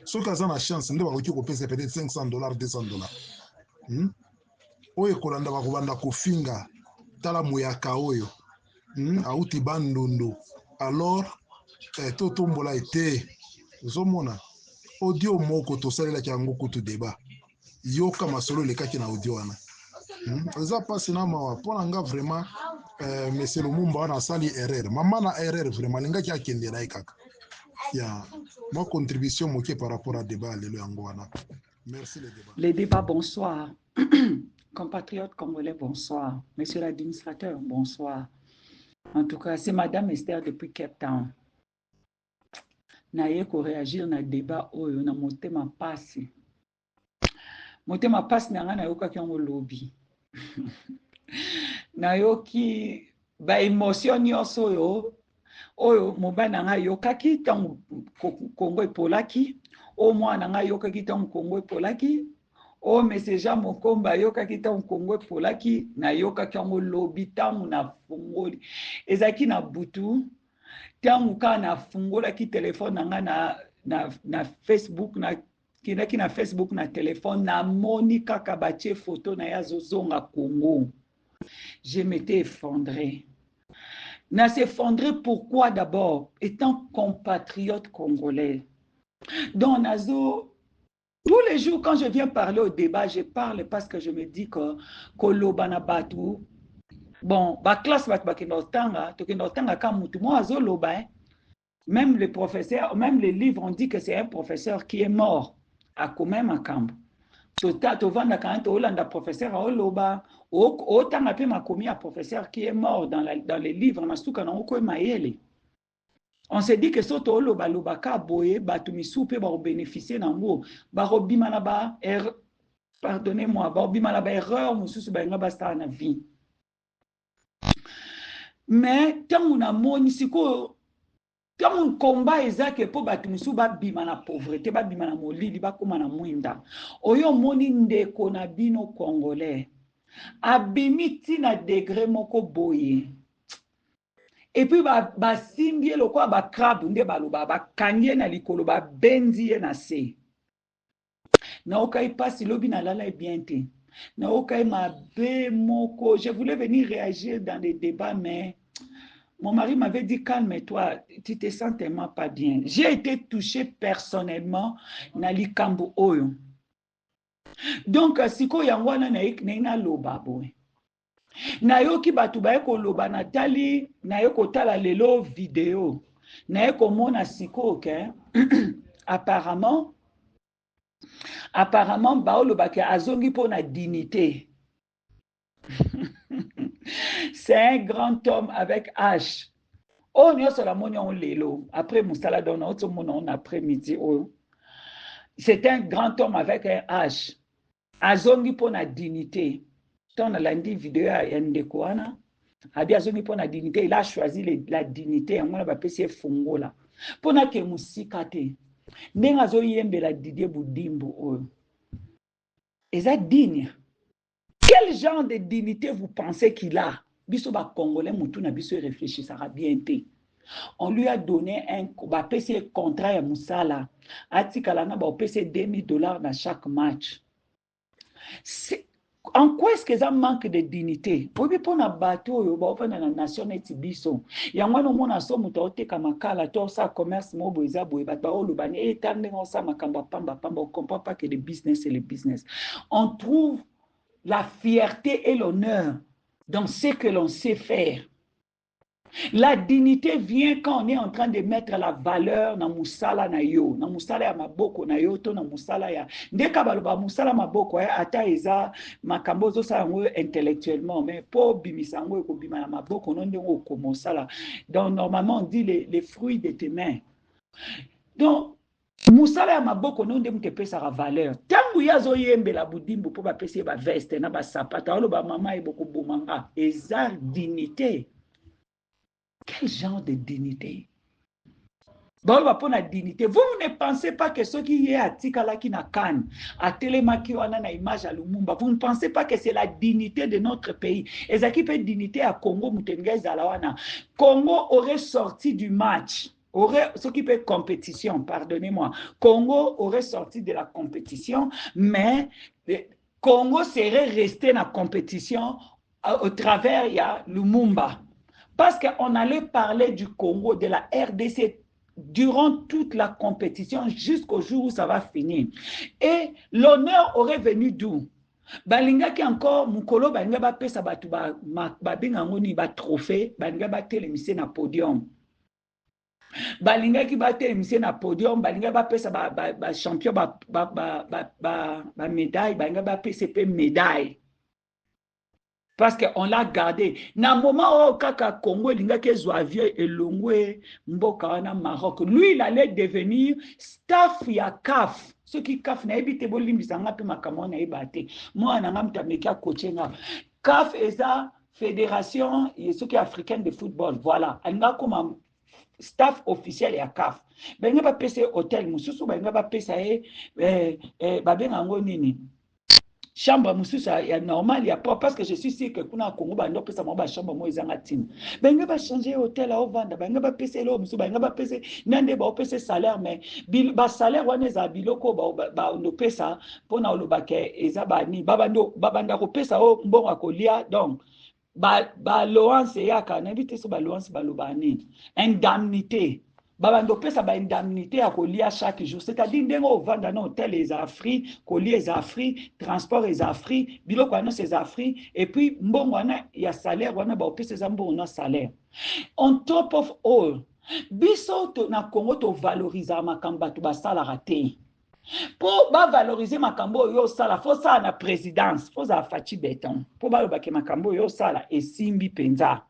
Soki aza na chance nde bakoki kopesa peut-être $500 $200. Oyo kolanda bakobanda kofinga tala muyaka oyo auti bandundu. Alors totombola ete ozomona audio moko tosalelaki yango kutu débat yoka masolo elekaki na audio wana eza pasi na mawa mpona nga vraiment monsieur Lumumba wana asali erreur mama na erreur vraiment alingaki akende na ye kaka ya ma contribution moke par rapport à débat lelo yango wana. Merci le débat. Les débats, bonsoir. Compatriotes congolais, bonsoir. Monsieur l'administrateur, bonsoir. En tout cas, c'est Madame Esther depuis Cape Town. Naye ko réagir na débat oyo na motema pasi. Motema pasi na nga na yoka ki yango lobby. Na yoki ba émotion nyonso oyo mobali na nga yokaki tango Kongo epolaki. O mwana nga yokaki tango Kongo epolaki. O meseja mokomba yokaki tango Kongo epolaki na yokaki yango lobby tango na fungoli. Ezaki na butu tango ka na fungola ki telefone nanga na Facebook na kinaki na Facebook na telefone na moni kaka batie photo na ya zozonga Congo. Je m'étais effondré. Na s'effondré pourquoi d'abord étant compatriote congolais. Donc nazo tous les jours quand je viens parler au débat, je parle parce que je me dis que kolobana batu bon, ba classe bat bakindotanga, tokindotanga comme mutu mo azoloba. Même les professeurs, même les livres on dit que c'est un professeur qui est mort à même à Kambo. Tota to vanda quand Hollanda professeur a oloba, autant a ma commis un professeur qui est mort dans les livres na suka na oko mayele. On se dit que soto oloba lobaka boye batumi soupe ba bénéficier nango, ba robima na ba pardonnez-moi, ba robima na ba erreur mususu ba nga basta na vie. Mais tant on a moni siko tant on combat ezake po batu musu ba bima na pauvreté ba bima na molili ba koma na mwinda oyo moni ndeko na bino congolais abimiti na degré moko boye et puis ba simbie lokwa ba crabe nde baloba ba kanye na likolo ba benzi na se na okai pasi lobi na lala bien te. Je voulais venir réagir dans les débats, mais mon mari m'avait dit calme-toi, tu te sens tellement pas bien. J'ai été touché personnellement dans les Kambo Oyo. Donc, si ko yangwana na loba boy. Na yoki batu ba ko loba na tali na yoko tala lelo vidéo. Na yoko mona siko ke apparemment baolo bake azongi pour la dignité. C'est un grand homme avec H. Oh nyo sola moni on lelo après musala don auto mon après-midi oh. C'est un grand homme avec un H. Azongi pour la dignité. Ton la vidéo à Ndekwana. Abi azongi pour la dignité, il a choisi la dignité on va pesi fungola. Pona ke musikate. Ndenga zo yembe la Didier Budimbo oyo. Eza digne. Quel genre de dignité vous pensez qu'il a? Biso ba Congolais mutu na biso réfléchissera bien té. On lui a donné un contrat à Moussala. Atikala na ba pese $2000 dans chaque match. En quoi est-ce que ça manque de dignité? Obi pona bateau yo ba ofana na nation etibiso. Yango no mona so muto oteka makala to sa commerce mo boiza boy ba ba olubani etande ngosa makamba pamba on comprend pas que le business c'est le business. On trouve la fierté et l'honneur dans ce que l'on sait faire. La dignité vient quand on est en train de mettre la valeur dans musala na yo, na musala ya maboko na yo to na musala ya ndeka baloba musala maboko ya ata eza makambo zo sa ngo intellectuellement mais pour bimisango ko bima na maboko non ndeko ko musala. Donc normalement on dit les fruits de tes mains. Donc musala ya maboko non ndeko te pesa la valeur. Tangu ya zo yembela budimbu po ba pesa ba veste na ba sapata olo ba mama e boko bomanga eza dignité. Quel genre de dignité? Bon, pour la dignité. Vous ne pensez pas que ceux qui y a Tikala qui na Cannes, à Télémaki ou na image à Lumumba, vous ne pensez pas que c'est la dignité de notre pays? Et ça qui fait dignité à Congo, Moutenga Zalawana. Congo aurait sorti du match. Ce qui fait compétition, pardonnez-moi. Congo aurait sorti de la compétition, mais Congo serait resté dans la compétition au travers de Lumumba. Parce qu'on allait parler du Congo, de la RDC, durant toute la compétition, jusqu'au jour où ça va finir. Et l'honneur aurait venu d'où? balingaki encore mukolo balinga bapesa batu babenga ngoni ba trophée balinga batelemise na podium balingaki batelemise na podium balinga bapesa ba champion ba médaille balinga bapesa pe médaille parce qu'on l'a gardé. Na moment où Kaka Congo, il a avion et Longwe, Mboka wana Maroc. Lui, il allait devenir staff ya CAF. Ceux qui CAF n'a évité bolim bisanga pe makamon na ibate. Moi, nangam tameka coaché na. CAF est la fédération africaine de football. Voilà. Elle n'a comme staff officiel ya CAF. Ben nga ba pese hôtel mususu ben nga ba pesa ba benga nini. Chambre mususa ya normal ya pas parce que je suis sûr que kuna Congo bando pesa mo ba chambre mo izanga tin benga ba changer hôtel au vanda benga ba pesa lo musu benga ba pesa nande ba pesa salaire mais ba salaire wana za biloko ba no pesa pona olobake eza bani babanda ko pesa o mbongo akolia donc ba loance ya kana bité so ba loance ba lobani indemnité babando pesa ba indemnité à colia chaque jour, c'est-à-dire ndengo vanda na hôtel les afri, colis les afri, transport les afri, biloko wana ces afri et puis mbongo wana ya salaire wana ba pesa za mbongo na salaire. On top of all, biso to na Congo to valoriser makamba to basala raté. Pour ba valoriser makambo yo sala, faut ça na présidence, faut ça fachi béton. Pour ba ba ke makambo yo sala et simbi penza.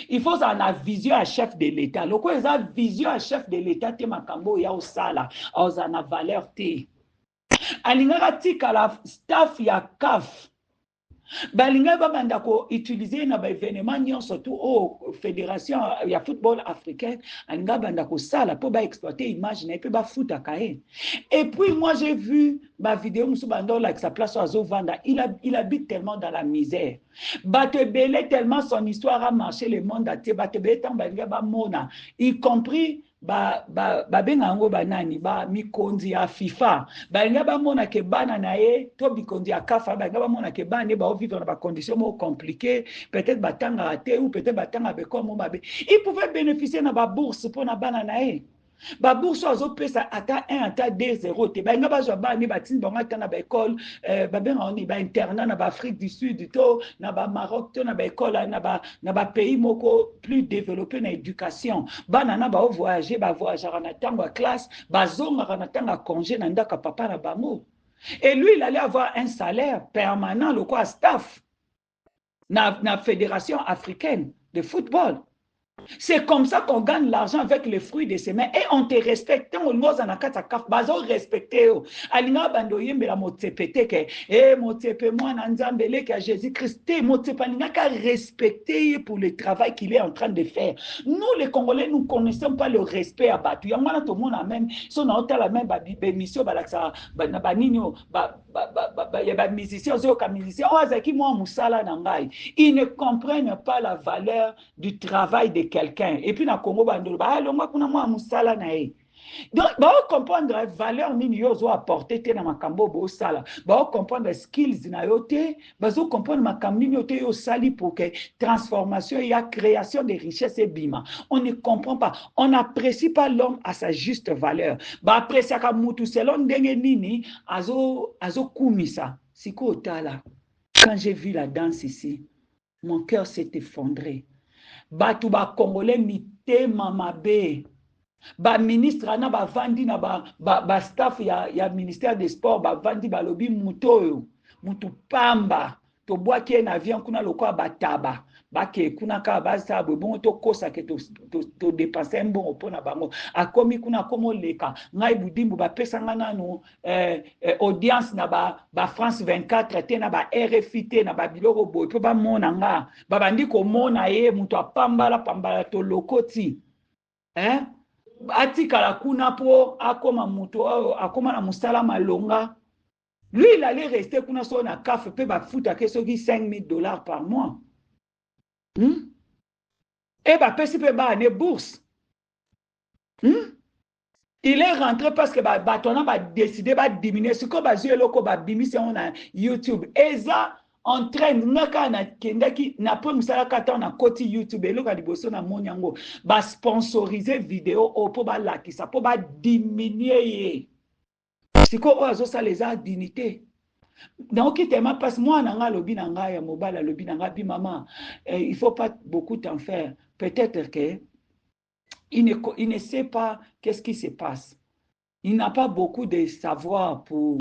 Il faut avoir vision à chef de l'État. Le quoi a vision à chef de l'État, te makambo ya osala, a valeur te. Alingara tika la staff ya CAF. Balinga babanda ko utiliser na ba événement nyon surtout au fédération ya football africain alinga banda ko sala pour ba exploiter image na pe ba foot akae. Et puis moi j'ai vu ma vidéo musu bando like sa place à Zovanda, il habite tellement dans la misère. Batebele tellement son histoire a marché le monde à te batebele tant balinga ba mona y compris benga ngo banani ba mikonzi ya FIFA balinga ba mona ke bana na ye to bikonzi ya kafa balinga ba mona ke bana ba vivre dans ba conditions mo compliquées peut-être batanga raté ou peut-être batanga be comme mabe il pouvait bénéficier na ba bourse pour na bana na ye ba bourse azo pesa ata 1 ata 2 0 te balinga ba zo ba ni batini bonga tana ba école ba benga oni ba internat na ba Afrique du Sud to na ba Maroc to na ba école na ba pays moko plus développé na éducation bana na ba voyager ba voyager na tango classe ba zonga na tango congé na ndaka papa na bango et lui il allait avoir un salaire permanent le quoi staff na fédération africaine de football. C'est comme ça qu'on gagne l'argent avec les fruits de ses mains et on te respecte. On nous en a quatre kaf bazo respecté. Alinga bando yembe la motepete ke motepe moi nanzambele ke Jésus Christ motepa ninga ka respecter pour le travail qu'il est en train de faire. Nous les Congolais nous connaissons pas le respect à Batu. Yangwana to mona même son hôtel la même mission balaksa ba ninyo ya ba musicien zo ka musicien o azaki moi musala na ngai. Ils ne comprennent pas la valeur du travail de quelqu'un et puis na Congo bandolo ba longa kuna moi musala na e donc ba comprendre la valeur nini yo zo apporter te na makambo bo sala ba comprendre skills na yo te ba zo comprendre makambo nini yo te yo sali pour que transformation et création de richesses et bima on ne comprend pas on n'apprécie pas l'homme à sa juste valeur ba apprécier ka mutu selon ndenge nini azo kumisa siko tala quand j'ai vu la danse ici mon cœur s'est effondré. Batu ba Congolais mité mamabe. Ba ministre na ba vandi na ba staff ya ministère des sports ba vandi ba lobi mutoyo. Mutu pamba. To boaki en avion kuna lokwa bataba. Bake kuna ka basa bon to kosa ke to dépenser bon pona bango. Akomi kuna komo leka. Ngai budimbu ba pesa ngana no audience na ba France 24 te na ba RFI te na ba biloko boy po ba mona nga. Ba bandi ko mona ye mutu apambala to lokoti. Atika la kuna po akoma mutu akoma na musala malonga. Lui, il allait rester kuna so na CAF pe ba futa ke so ki $5,000 par mois. Et bah pesi pe ba ne bourse. Il est rentré parce que Batona va décider de diminuer ce que bazio loko ba bimi c'est on a YouTube. Eza en train naka na kendaki na pe musala kata na koti YouTube et loka liboso na monyango ba sponsoriser vidéo au po ba lakisa po ba diminuer. Siko oazo ça les a dignité. Donc, parce que moi, lobi nanga ya mobile, lobi nanga bi maman, il faut pas beaucoup t'en faire. Peut-être que il ne sait pas qu'est-ce qui se passe. Il n'a pas beaucoup de savoir pour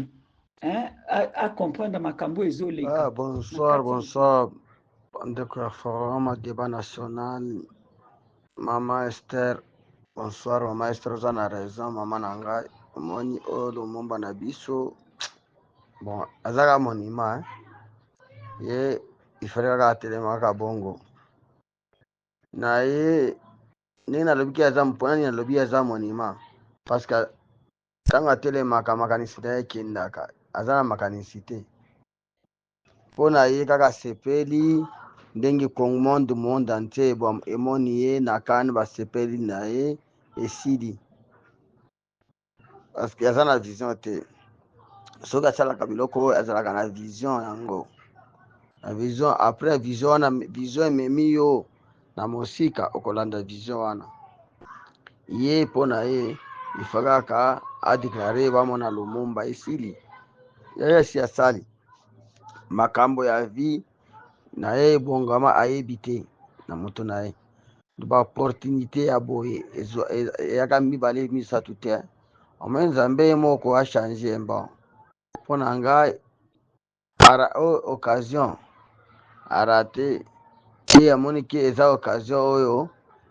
à comprendre ma cambo Ah, bonsoir, bonsoir. Ndeko ya Forum Débat National. Mama Esther. Bonsoir, Mama Esther, vous en avez raison. Maman Nanga, Moni Olo, Momba Nabiso. Bon, Azaga Monima, ye, il fallait regarder les Maka Bongo. Na ye, ni na lobi ya zamu, pona ni na lobi ya zamu Monima. Parce que, tanga tele maka makanisite ya kindaka. Azana makanisite. Pona ye kaka sepeli. Ndenge Congo monde entier bon emoni ye na kan ba sepeli na ye esidi parce que aza na vision te soki asalaka biloko azalaka na vision yango na vision après vision wana vision ememi yo na mosika okolanda vision wana ye mpo na ye ifakaka adeklare bamona Lumumba esili yeye si asali makambo ya vie na ye bongama ayebi te na moto na ye ba opportunité ya boye eyaka mibale misato te ome nzambe moko achange bon mpo na ngai occasion arate ye amoni ke eza occasion oyo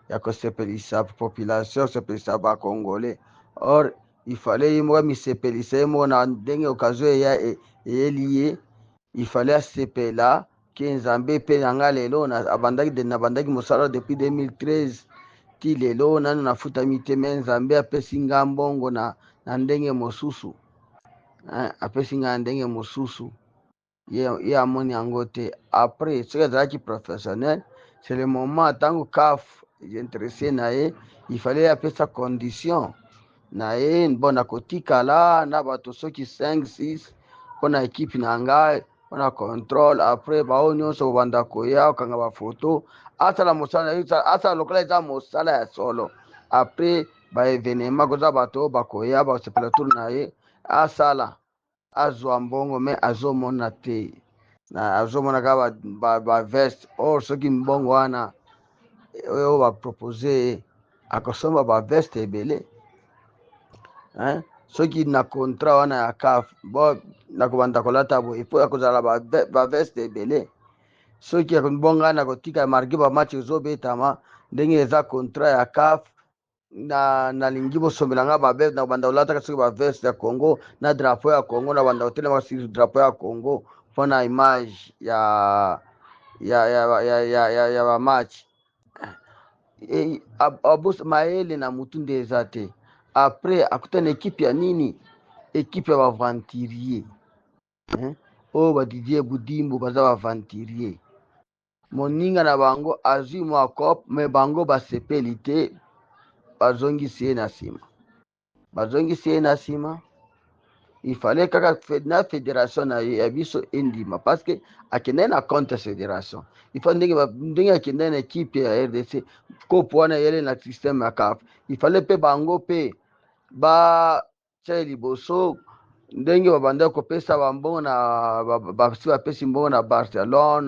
ya kosepelisa population kosepelisa bacongolais or ifale ye moko misepelisa ye moko na ndenge occasion eyeli ye ifale asepela ke nzambe mpe na nga lelo nabandaki mosala depuis 2013 ti lelo nano nafutami te me nzambe apesi nga mbongo na ndenge mosusu apesi nga na ndenge mosusu ye amoni yango te après soki azalaki professionnel c'est le moment ntango caf interesse na ye ifale apesa condition na ye bona kotikala na bato soki 5-6 mpona ekipe na ngai mpona contrôle après bao nyonso kobanda koya okanga bafoto asala mosala asala lokola eza mosala ya solo après baevenema koza bato bakoya basepela tour na ye asala azwa mbongo me azomona te azomona kaka baveste or soki mbongo wana oyo bapropose akosomba baveste ebele soki na contrat wana ya CAF bo nakobanda kolata boye po akozala baveste ebele soki bonga na kotika marke bamatch ezobetama ndenge eza contrat ya CAF nalingi bosombela nga baveste nakobanda kolataka soki baveste ya Congo na drapeau ya Congo nakobanda kotelema sur drapeau ya Congo mpona image ya bamatch mayele na mutu nde eza te après akutana ekipe ya nini ekipe ya bavanturier oyo badidier budimbu baza bavanturier moninga na bango azwi mwa cope me bango basepeli te bazongisi ye na nsima ifale kaka na fédération na ye ya biso endima parce que akendai na contre fédération ifa ndenge akendai na ekipe ya RDC kopo wana yele na système ya CAF ifale mpe bango mpe batia liboso ndenge babanda kopesa bambongo basi bapesi mbongo na Barcelone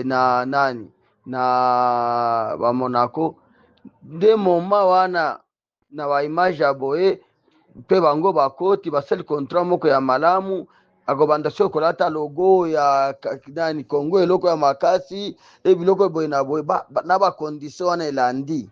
na nani na bamonaco nde moma wana na baimage ya boye mpe bango bakoti basali contrat moko ya malamu akobanda soki kolata logo ya nani Congo eloko ya makasi ebiloko boye na boye na bakondition wana elandi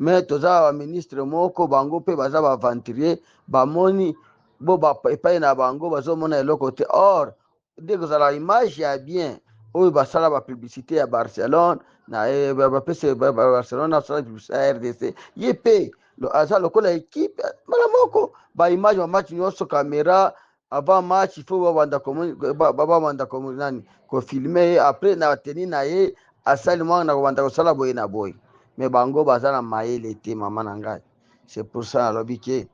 me toza baministre moko bango mpe baza bavanturier bamoni bo epai na bango bazomona eloko te or nde kozala image ya bien oyo basala bapublicité ya Barcelone na bapesi Barcelone asala publicité ya RDC ye mpe aza lokola ekipe mbala moko baimage bamatch nyonso caméra avant match ifo babanda nani kofilme ye après na teni na ye asali mwana na kobanda kosala boye na boye me bango baza na mayele te mama na ngai c'est pour ça nalobi ke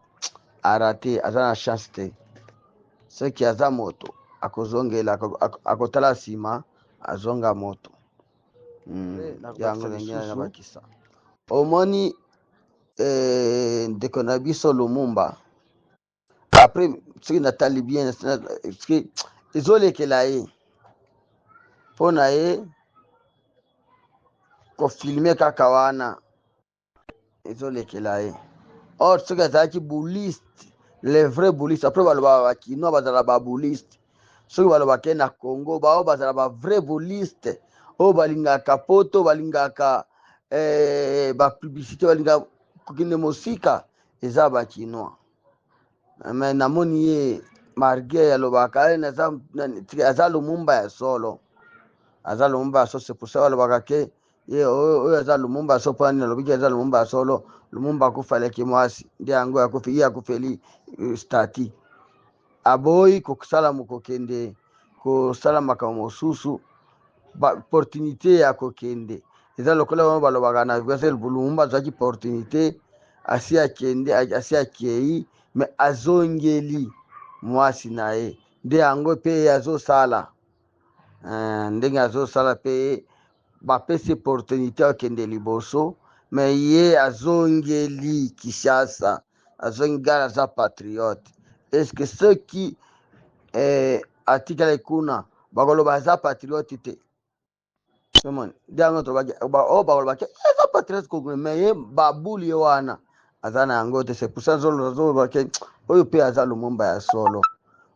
arate aza na chance te soki aza moto akozongela akotala nsima azonga moto yango ndenge na bakisa omoni ndeko na biso Lumumba après soki natali bien soki ezolekela ye mpo na ye kofilme kaka wana ezolekela ye. Or soki azalaki bouliste, les vrais boulistes, après balobaka bakinois bazala babouliste, soki balobake na Congo bao bazala ba vrai bouliste oyo balingaka poto, balingaka bapublicité, balingaka kokende mosika, eza bakinois. Mais namoni ye marge alobaka aza Lumumba ya solo, aza Lumumba ya solo. C'est pour ça balobaka ke ye oyo aza Lumumba ya solo. Mpo nini alobiki aza Lumumba ya solo? Lumumba akufalaki mwasi, nde yango ye akufeli stati, aboyi kokosala mokokende kosala makambo mosusu, opportunité ya kokende eza lokola wana balobaka na Lumumba azwaki opportunité, asi akende, asi akei, me azongeli mwasi na ye, nde yango mpe azosala ndenge azosala mpe bapesi opportunité akende liboso, me ye azongeli Kinshasa, azongi gara aza patriote. Est-ce que ceux qui atikala kuna bakoloba aza patriote te? Nde yango bakolobaki aza patriote congolais, me ye babuli ye wana aza na yango te. C'est pour ça zolobaki oyo mpe aza Lumumba ya solo,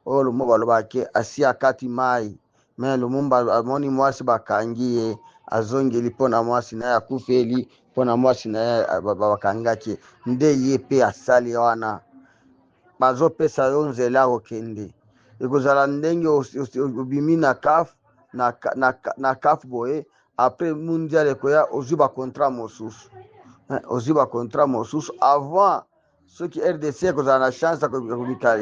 oyo Lumumba balobaki asi akati mai, me Lumumba amoni mwasi bakangi ye, azongeli mpona mwasi na ye akufeli, mpona mwasi na ye bakangaki, nde ye mpe asali wana. Bazopesa yo nzela ya kokende, ekozala ndenge obimi na CAF boye, après mondial ekoya ozwi bacontrat mosusu, ozwi bacontrat mosusu avant soki RDC ekozala na chance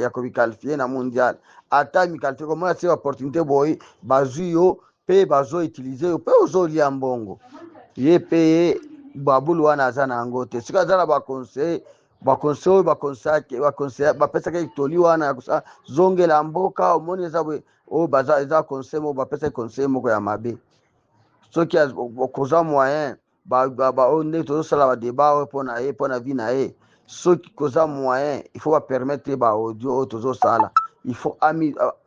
ya kobikalifie na mondial. Ata mikalifie komona se opportunité boye bazwi yo mpe bazoutilize yo mpe ozolia mbongo. Ye mpe ye babulu wana aza na yango te. Soki aza na baconseil oyo bapesaki toli wana ya kosa zongela mboka, omoni eza oyo eza conseil moko bapesaki conseil moko ya mabe. Soki koza moyen oyo nde tozosala badeba oyo mpona ye, mpona vi na ye, soki koza moyen il faut bapermettre baaudio oyo tozosala, il faut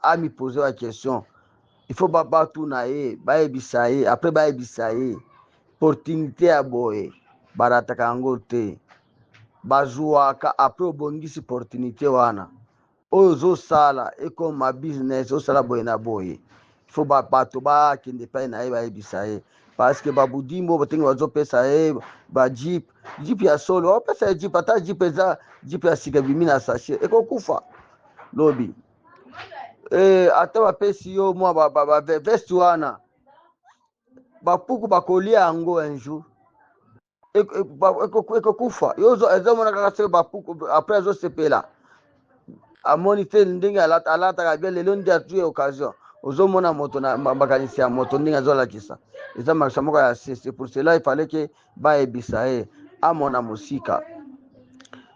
amipose ba question, il faut batuna ye, bayebisa ye, après bayebisa ye opportunité ya boye barataka yango te, bazwaka après obongisi opportunité wana oyo ozosala ekoma business osala boye na boye. Il faut bato bakende epai na ye bayebisa ye, parce que babudimbo batenge bazopesa ye bajip ya solo, bapesa ye jip, ata jip eza jip ya sika bimi na sachet ekokufa lobi. Ata bapesi yo mwa veste wana bapuku bakolia yango un jour ekokufa. Yo ezomona kaka soki bapuku apres azosepela amoni te ndenge alataka bien, lelo nde atui occasion ozomona moto na makanisi ya moto ndenge azolakisa, eza makisa moko ya c'est pour cela il fallait que bayebisa ye amona mosika.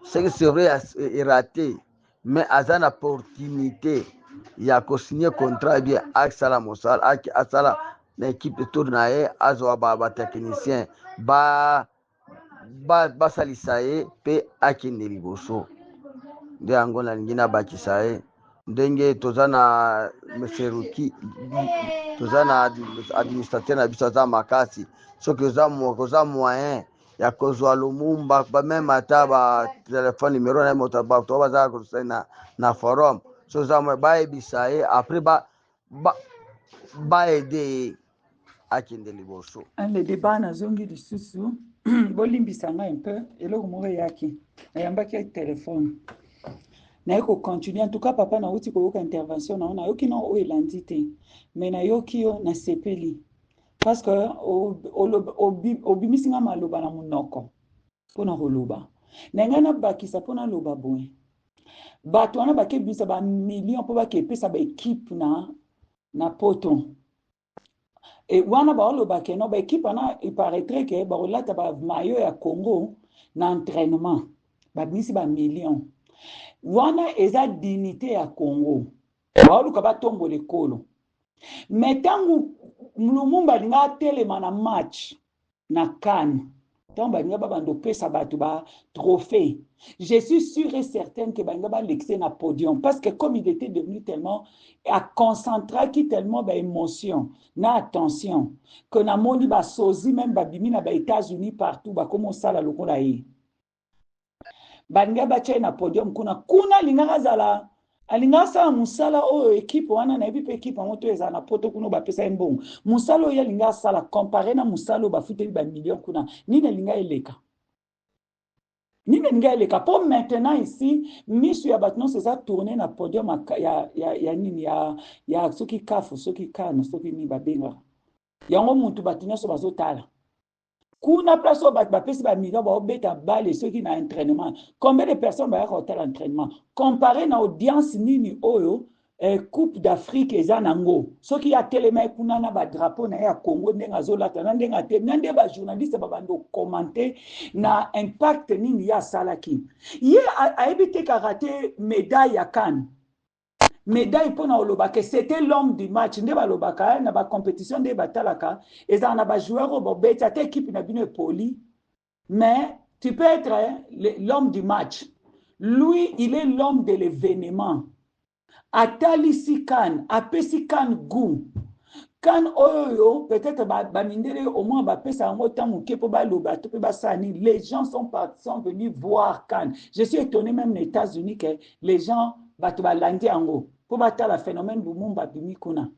C'est que c'est vrai eraté, mais aza na opportunité ya kosigner contrat bien akisala mosala asala na équipe tour na ye, azwa batechnicien basalisa ye mpe akende liboso. Nde yango nalingi nabakisa ye, ndenge toza na meseruki, toza na administrateur na biso aza makasi. Soki oza moyen ya kozwa Lumumba meme ata batelefone numero na moto bato baza kosala na forum, so oza moyen bayebisa ye, après baede ye akende liboso. Le débat nazongi lisusu bolimbisa ngai un peu eloko moko eyaki nayambaki telefone naye kocontinue. En tout cas papa nauti koyoka intervention nao nayoki na oyo elandi te, mais nayoki yo nasepeli parce que obimisi nga maloba na monoko mpona koloba na ngai nabakisa mpona loba boye bato wana bakebisa bamillion mpo bakepesa baekipe na poto. Et wana baolobake no baekipe wana iparaîtrait ke bakolata bamayo ya Congo na entraînement babimisi bamillion wana eza dignité ya Congo, baoluka batombola ekolo. Mais ntango Lumumba alinga atelema na match na CAN Tant banga bando pesa batu ba trophée. Je suis sûr et certain que banga ba l'excès na podium parce que comme il était devenu tellement à concentrer qui tellement ba émotion na attention que na moni ba sozi même ba bimi na ba États-Unis partout ba comme ça la lokola yi. Banga ba na podium kuna lingaka zala alinga sa musala o équipe wana na ebi pe équipe moto eza na poto kuno ba pesa mbongo musala o ya linga sala comparé na musala ba futeli ba million kuna nini linga eleka pour maintenant ici misu ya batno c'est ça tourner na podium ya nini ya soki kafu soki kano soki ni ba benga yango muntu batino so bazotala kuna place au bapesi ba million ba obeta balle ceux qui na entraînement combien de personnes ba hotel entraînement comparé na audience nini oyo coupe d'Afrique eza nango ceux qui a telema kuna na ba drapeau na ya Congo ndenga zolata na ndenga te nande ba journaliste ba bando commenter na impact nini ya salaki ye a évité ka rater médaille ya CAN médaille pour que c'était l'homme du match nde balobaka na ba compétition de batalaka eza na ba joueur au bobeta ta équipe na bino poli mais tu peux être l'homme du match lui il est l'homme de l'événement atalisi CAN apesi CAN goût CAN oyo peut-être ba mindele au moins ba pesa ngo tango ke po ba loba to pe ba sani les gens sont venus voir CAN je suis étonné même aux États-Unis que les gens bato balandi yango po batala phénomène Lumumba bimi kuna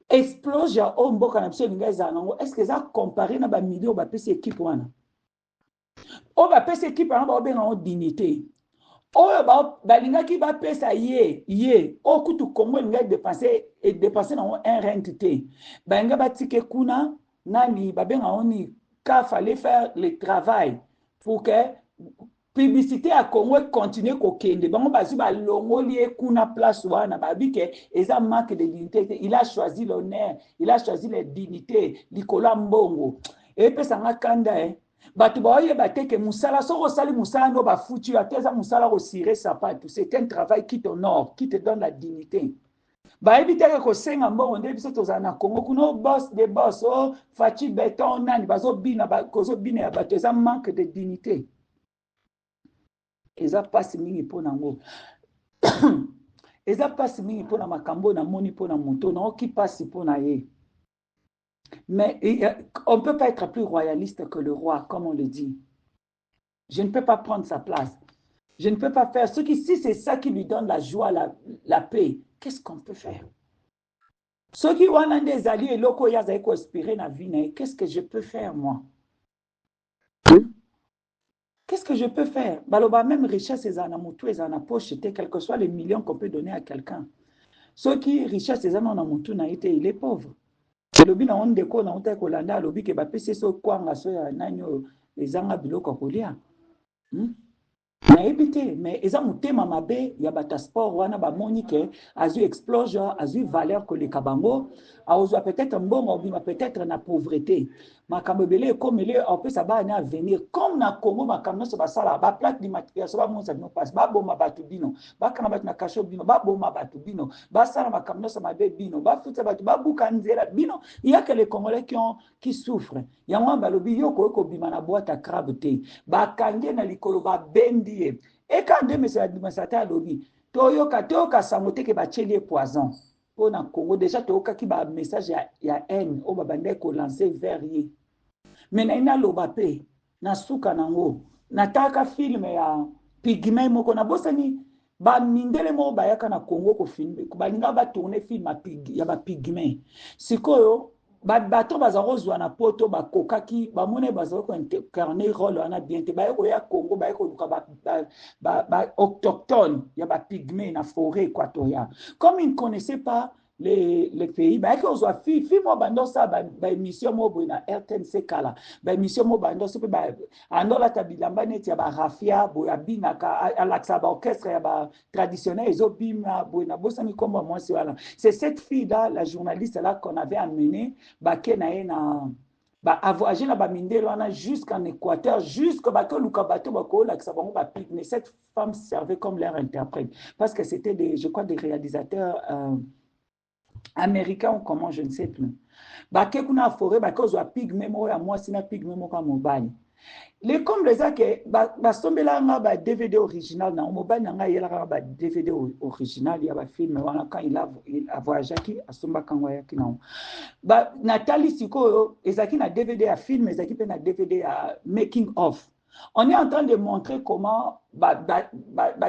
explosion o mboka na biso linga eza nango est-ce que ça comparé na ba million ba pesi équipe wana o ba pesi équipe wana ba benga en dignité oyo balingaki ba pesa ye o kutu Congo linga dépenser na un rent te balinga batike kuna nani ba benga oni ka fallait faire le travail pour que publicité à Congo continue kokende bango bazu ba longoli kuna place wana babike eza manque de dignité il a choisi l'honneur il a choisi la dignité likola mbongo et pesa ngakanda batu baoye bateke musala soko sali musala no ba foutu ateza musala ko cirer sapato c'est un travail qui t'honore qui te donne la dignité ba éviter ko senga mbongo nde biso tozana Congo kuno boss de boss o fachi beton nani bazo bina ba kozo bina ya bato eza manque de dignité. Eza pasi mingi pona ngo eza pasi mingi pona makambo na moni pona moto na oki pasi pona ye mais on peut pas être plus royaliste que le roi comme on le dit. Je ne peux pas prendre sa place, je ne peux pas faire ce qui si c'est ça qui lui donne la joie la paix, qu'est-ce qu'on peut faire? Ceux qui ont des alliés et locaux ya za ko inspirer na vie qu'est-ce que je peux faire moi? Qu'est-ce que je peux faire? Baloba même richesse est en amutu est en poche, quel que soit les millions qu'on peut donner à quelqu'un. Ceux qui richesse est en amutu na été il est pauvre. Le bin on deko na onta ko landa lobi ke ba pese so kwanga so ya nanyo ezanga biloko kolia. Na ebité mais eza mutema mabe ya bata sport wana ba monique azu explosion azu valeur que le kabango auzwa peut-être mbongo bima peut-être na pauvreté makambo belé comme les on peut ça ba na venir comme na Congo makambo so ba sala ba plaque du matériel so ba monza no passe ba boma batu bino ba kana batu na kasho bino ba boma batu bino ba sala makambo so mabe bino ba futa batu ba buka nzela bino il y a que les Congolais qui souffrent ya mwamba lobi yoko ko bima na boîte à crabe te ba kange na likolo ba bendi et quand deux messieurs administrateurs lobi toyoka sangote ke ba chelie poison pour na Congo déjà toyoka ki ba message ya haine o ba bande ko lancer vers ye mais na ina loba pe na suka nango nataka film ya pigme moko na bosani ba mindele mo ba yaka na Congo ko filmer ko balinga ba tourner film ya ba pigme sikoyo bato bazarozwa na poto bakokaki bamone bazaro ko incarner rôle wana bien te ba ya Congo ba ko luka ba autochtone ya ba pygmée na forêt équatoriale comme ils ne connaissaient pas les pays ba ko zo fi mo bando sa ba émission mo na RTNC kala ba émission mo bando so pe ba andola tabilamba neti ya ba rafia bo ya binaka alaxa ba orchestre ya ba traditionnel ezo bima bo na bosani kombo moi c'est cette fille là la journaliste là qu'on avait amené ba kenae na ba avoyager na ba mindelo wana jusqu'en Équateur jusqu'au bateau lukabato ba ko la bango ba pygmée cette femme servait comme leur interprète parce que c'était des je crois des réalisateurs américains ou comment je ne sais plus bake kuna forêt bake ozwa pigme moko ya mwasi na pigme moko ya mobali les comme les que basombela nga ba DVD original na mobali na nga yela ba DVD original ya ba film wana quand il a voyagé qui asomba kango ya kina ba Nathalie sikoyo ezaki na DVD ya film ezaki pe na DVD ya making of. On est en train de montrer comment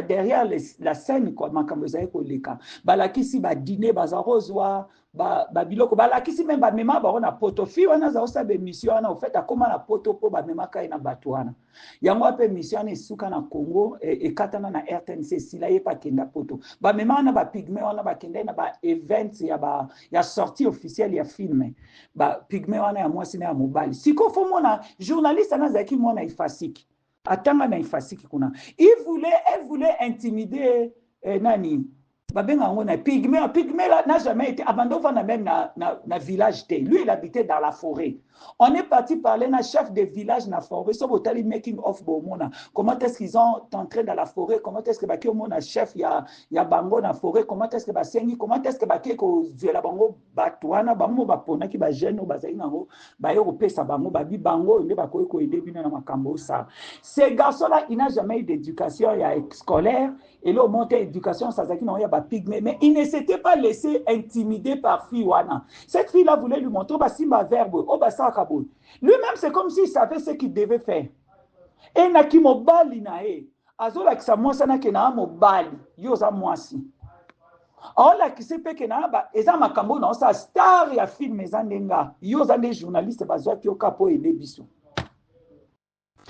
derrière la scène quoi makambo ezali koleka balakisi ba dîner bazarozwa ba biloko balakisi même ba mema ba na poto fi wana za osa be mission wana au fait akoma na poto po ba mema kai na bato wana yango ape mission esuka na Congo e katana na RTNC sila ye pa kenda poto ba mema wana ba pigme wana ba kenda na ba event ya sortie officielle ya film ba pigme wana ya mwasi na ya mobali siko fo mona journaliste na zaki mona ifasiki atanga na ifasiki kuna elle voulait intimider nani babenga ngo na pygmée n'a jamais été abandonné même na village té lui il habitait dans la forêt. On est parti parler na chef de village na forêt so botali making of bomona comment est-ce qu'ils ont entré dans la forêt, comment est-ce que baki mona chef ya bango na forêt, comment est-ce que basengi, comment est-ce que baki ko zela bango batwana bango bapona ki ba jeune bazali nango ba yo pesa bango babi bango nde bakoyi ko aider bino na makambo ça. Ce garçon là il n'a jamais eu d'éducation scolaire et là au monte éducation ça zaki na ya ba pygmée mais il ne s'était pas laissé intimider par Fiwana. Cette fille là voulait lui montrer ba simba verbe o ba lui-même, c'est comme s'il savait ce qu'il devait faire. Et naki mobali na e. Azola kisa mwasa na ke na mobali. Yoza mwasi. Aola kise pe ke na ba. Eza makambo na osa star ya film ezandenga. Yoza des journalistes bazwa ki okapo ede biso.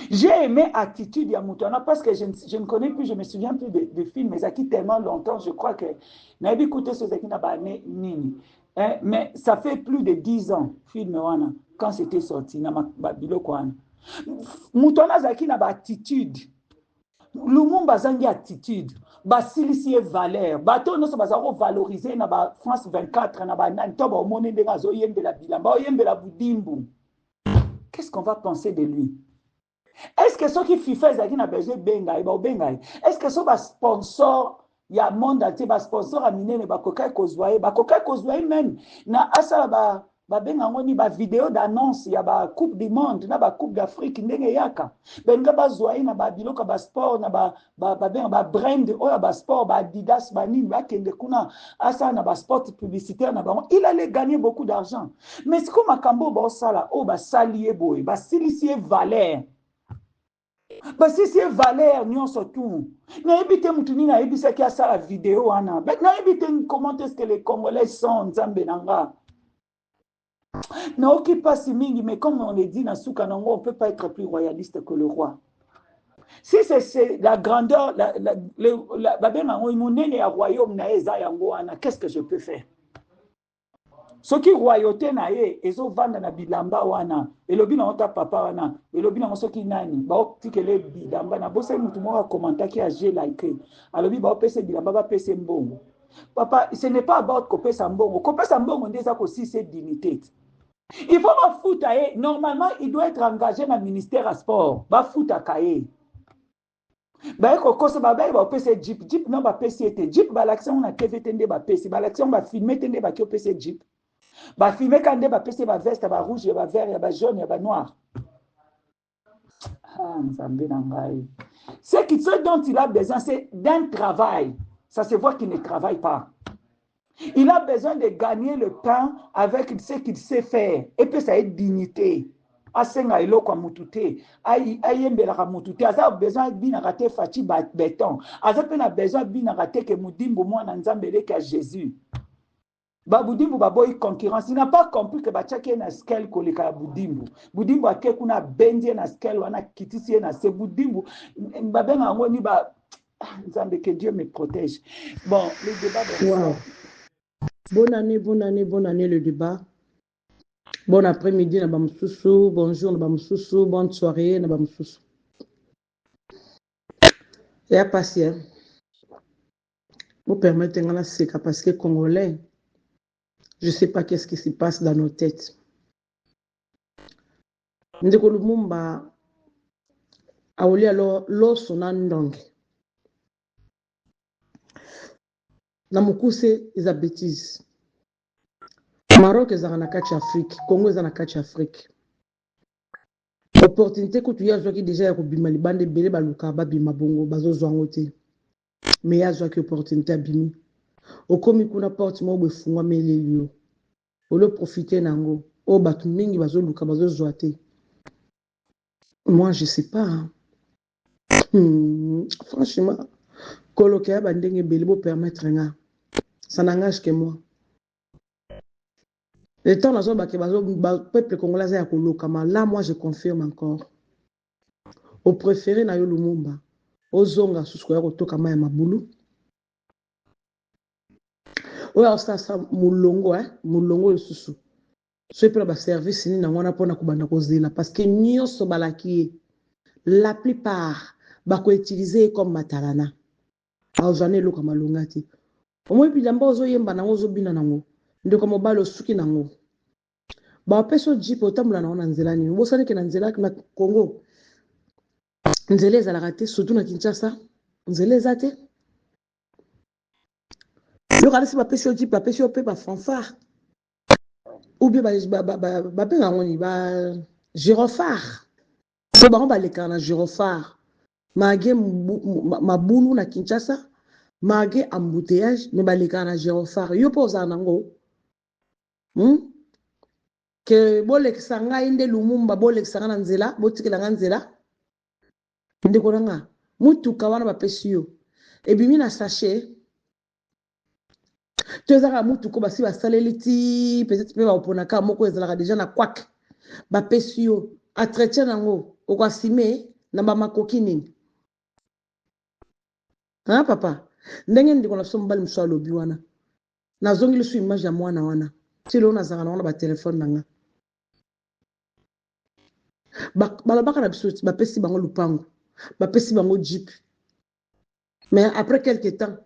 J'ai aimé attitude ya Moutona parce que je ne connais plus, je me souviens plus de films. Mais ça qui tellement longtemps, je crois que n'a pas écouté ce qui n'a pas nini. Mais ça fait plus de 10 ans, film wana, quand c'était sorti, na biloko wana. Moutona zaki na ba attitude. Lumumba zangi attitude. Ba silisi valeur. Bato no so bazako valoriser na ba France 24 na ba nani to ba omone ndenga zo yembe la bilamba, o yembe la budimbu. Qu'est-ce qu'on va penser de lui? Est-ce que ceux qui FIFA zaki na besoin benga ba benga? Est-ce que so ba sponsor ya monde ati ba sponsor a minene ba kokai kozwaye même na asala ba benga ngoni ba vidéo d'annonce ya ba coupe du monde na ba coupe d'Afrique ndenge yaka benga ba zwaye na ba biloko ba sport na ba benga ba brand o ba sport ba Adidas ba nini ba kende kuna asala na ba sport publicitaire na ba il allait gagner beaucoup d'argent mais c'est comme makambo ba sala o ba salier boy ba silisier valeur. Parce que c'est valeur nyonso tout. Na ebite mutuni na ebisa ki asala vidéo ana. Na ebite comment est-ce que les Congolais sont nzambe nanga. Na okipa si mingi mais comme on le dit na suka nango on peut pas être plus royaliste que le roi. Si c'est la grandeur la benga ngo monene ya royaume na eza yango ana qu'est-ce que je peux faire? Ce qui royauté na ye ezo vanda na bilamba wana elobi na ota papa wana elobi na soki nani ba otikele bilamba na bosa mutu mo commenter ki a j'ai like alobi ba opese bilamba ba pese mbongo papa ce n'est pas about kopesa mbongo ndeza ko si c'est dignité il faut ba futa ye normalement il doit être engagé na ministère à sport ba futa kaye ba ko kosa ba ba opese jeep non ba pese ete jeep ba l'action na TV tende ba pese ba l'action ba filmer tende ba ki opese jeep ba filmer quand ba pese ba veste ba rouge ba vert ba jaune ba noir. Ce dont il a besoin c'est d'un travail. Ça se voit qu'il ne travaille pas. Il a besoin de gagner le pain avec ce qu'il sait faire et puis ça est dignité. Asenga eloko mutute ayembela ka mutute aza besoin bina raté fachi béton aza pena besoin bina raté que mudimbu mwana nzambele ka Jésus. Babudimbu baboy concurrence, il n'a pas compris que bachake na scale koleka budimbu. Budimbu ake kuna bendi na scale wana kitisi na se budimbu babenga ngoni ba nzambe que Dieu me protège. Bon, le débat wow. Bonne année le débat. Bon après-midi na bamsusu, bonjour na bamsusu, bonne soirée na bamsusu. Et à passer. Vous permettez ngana seka parce que Congolais je ne sais pas qu'est-ce qui se passe dans nos têtes. Ndeko Lumumba aoli alors l'osso nandonge. Na mukuse is a bêtise. Maroc ezaka na kati Afrique, Congo ezaka na kati Afrique. Opportunité que tu y as qui déjà ya kobima libande belé baluka babima bongo bazozwa ngote. Mais ya zwa ki opportunité abimi. Okomi kuna porte mo befungwa melelio. Olo profiter nango. O batu mingi bazoluka bazozwa te. Moi je sais pas. Hein. Franchement, coloquer à bandenge belé bo permettre nga. Ça n'engage que moi. Le temps le peuple congolais a kolokama. Là, moi, je confirme encore. Au préféré, na yo Lumumba. Au zonga, sous quoi au tokama ya mabulu. Oya, ça, moulongo, moulongo, le sous. Ce peut ba service, ni na wana pona kubanda kozela. Parce que nyonso balaki, la plupart, bako utiliser comme matalana. Aozane lo kama longati. Au moins, puis d'amba ozo yemba na ozo bina nango. Ndeko mobalo suki nango. Ba peso jipe otambula na nzela ni. Bosane ke na nzela na Congo. Nzela ezalaka te surtout na Kinshasa. Nzela ezate. Yo kana si ba peso jipe ba peso pe ba fanfare. Ou bien ba pe ngoni ba gyrophare. So ba ba leka na gyrophare. Mage mabulu na Kinshasa. Mage embouteillage ne ba leka na gyrophare. Yo poza nango. Que bolek sanga inde Lumumba bolek sanga nzela botikela nzela inde konanga mutu kawana ba pesio e bimi na sachet tezaka mutu ko basi ba saleliti peut-être pe ba oponaka moko ezalaka déjà na kwak ba pesio entretien nango okwasime na ba makoki nini hein papa ndenge ndiko na sombali msalo biwana nazongi le su image ya mwana wana tilo na zanga na ba téléphone nanga balabaka na biso bapesi bango lupango bapesi bango jeep mais après quelque temps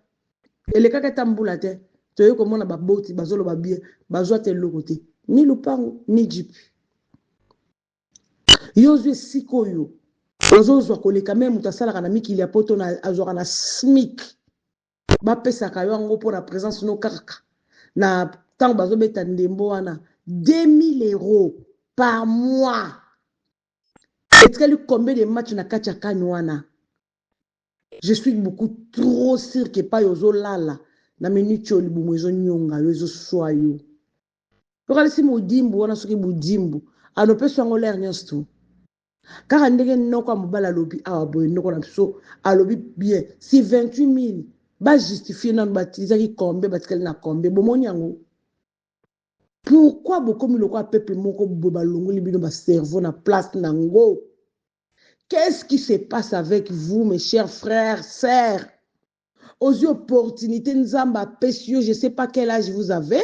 elekaka tambula te toye komona baboti bazoloba bien bazwa te eloko te ni lupango ni jeep yozwi sikoyo ozozwa koleka me moto asalaka na mikili ya poto azwaka na smic bapesaka yo yango mpo na présence no kaka na ntango bazobeta ndembo wana 2000 € par mois. Est-ce qu'elle combien de matchs na kacha kanwana? Je suis beaucoup trop sûr que pas yozo lala na menicho libumwezo nyonga yozo soyo. Pour si mudimbu wana soki mudimbu anopeso ngo l'air nyosto. Car ndenge noko mobala lobi awa boy noko na so alobi bien si 28 000 ba justifier nan batiza ki kombe batikali na kombe bomoni yango. Pourquoi beaucoup de gens peuple moko bobalongo libino ba cerveau na place nango? Qu'est-ce qui se passe avec vous, mes chers frères, sœurs? Aux opportunités, nzamba pesio, je ne sais pas quel âge vous avez.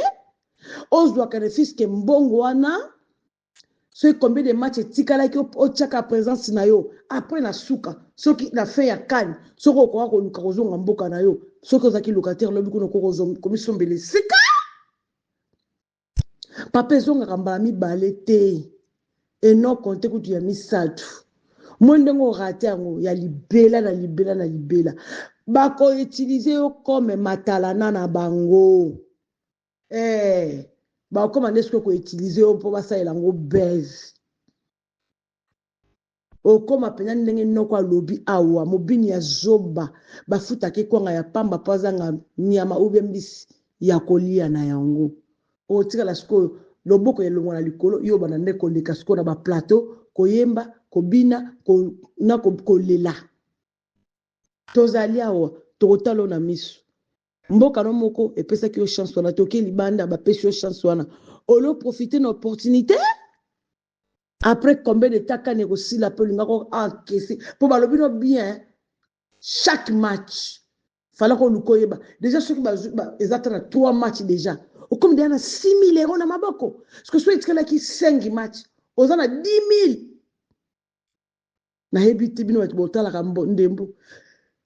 Aux doit que fils que mbongwana. Ce combien de matchs tikala ki o tchaka présence na yo. Après na souka, ce qui na fait ya kan, ce ko ko luka ko zonga mboka na yo. Ce ko zaki locataire lobi ko ko zo commission belé sika. Papa zonga kamba mi balete. Et non compter que tu as mis saltu. Mondengo ratango ya libela na libela na libela. Bako utiliser yo comme matalana na bango. Bako mandesko ko utiliser yo pour basa elango base. Okoma penya ndenge noko lobi awa mobini ya zoba bafuta ke kwanga ya pamba pazanga nyama ubembisi ya kolia na yango. O tika la sko loboko ya longo na likolo yo bana ndeko leka sko na ba plateau koyemba kobina na kolela tozali awa tokotalo na miso mboka no moko epesaki yo chance wana toke libanda bapesi yo chance wana olo profiter na opportunité après combien de temps quand aussi la pelinga ko encaisser pour balobi no bien chaque match fallait qu'on nous koyeba déjà ceux qui exactement 3 matchs déjà au comme déjà 6 000 € na maboko parce que soit il qui 5 matchs aux en a 10 000 na hebiti bino wetu botala kambo ndembo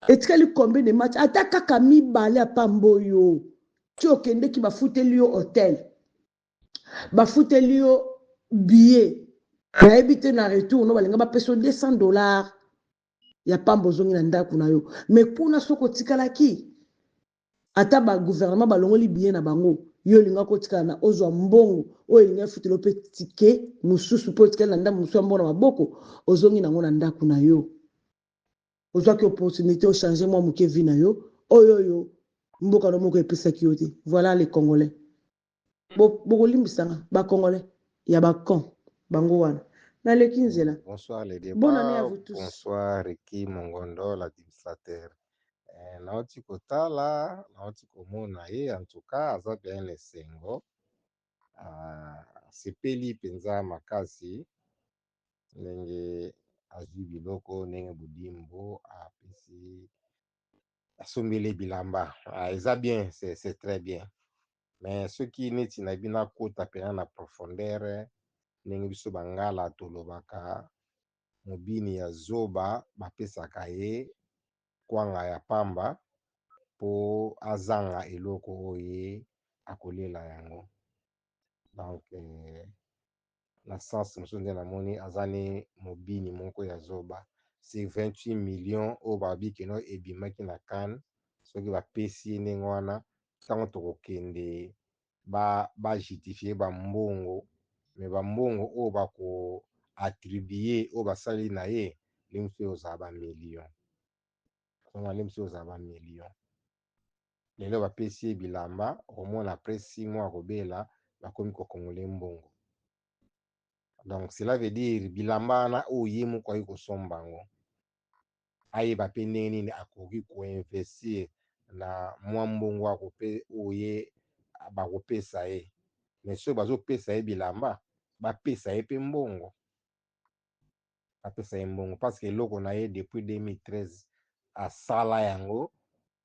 etikali combien de matchs ataka kami bale apambo yo tiokende ki bafuteli yo hotel bafuteli yo billet na hebiti na retour no balenga ba peso $200 ya pambo zongi na ndaku na yo mais kuna soko tikala ki ata ba gouvernement balongoli billet na bango yo olinga kotikala na ozwa mbongo oyo elingi efutela mpe tike mosusu mpo otikali na ndako mosusu ya mbongo na maboko ozongi nango na ndako na yo ozwaki opportunité ochange mwa moke vi na yo oyo mboka no moko epesaki yo te. Voilà les Congolais bokolimbisanga bacongolais ya bacon bango wana naleki nzela. Bonsoir les Bonne année à débats, vous tous. bonsoir Ricky Mongondo, l'administrateur. Nauti kotala, nauti komona ye, en tout cas, aza bien esengo. Sepeli penza makasi, ndenge azwi biloko, ndenge budimbo, apesi, asombele bilamba. Eza bien, c'est très bien. Mais ce qui neti na bina kota pena na profondeur, ndenge biso bangala tolobaka, mobini ya zoba bapesaka ye kwanga ya pamba po azanga eloko oye akolela yango. Donc na sens mosusu nde namoni azani mobini moko ya zoba, c'est 28 millions oyo babikeno ebimaki na Cannes. Soki bapesi ye ndenge wana ntango tokokende bajustifier bambongo, me bambongo oyo bako attribuer oyo basali na ye lemsi oyo ozala bamillion, lemsi oyo ozala bamillion. Lelo bapesi ye bilamba omona apres 6 mois kobela bakomi kokongole mbongo. Donc cela veut dire bilamba wana oyo ye moko ayi kosomba yango ayeba mpe ndenge nini akoki koinvestir na mwa mbongo akope oyo ye bakopesa ye. Mais soki bazopesa ye bilamba bapesa ye mpe mbongo, bapesa ye mbongo parce que eloko na ye depuis 2013 asala yango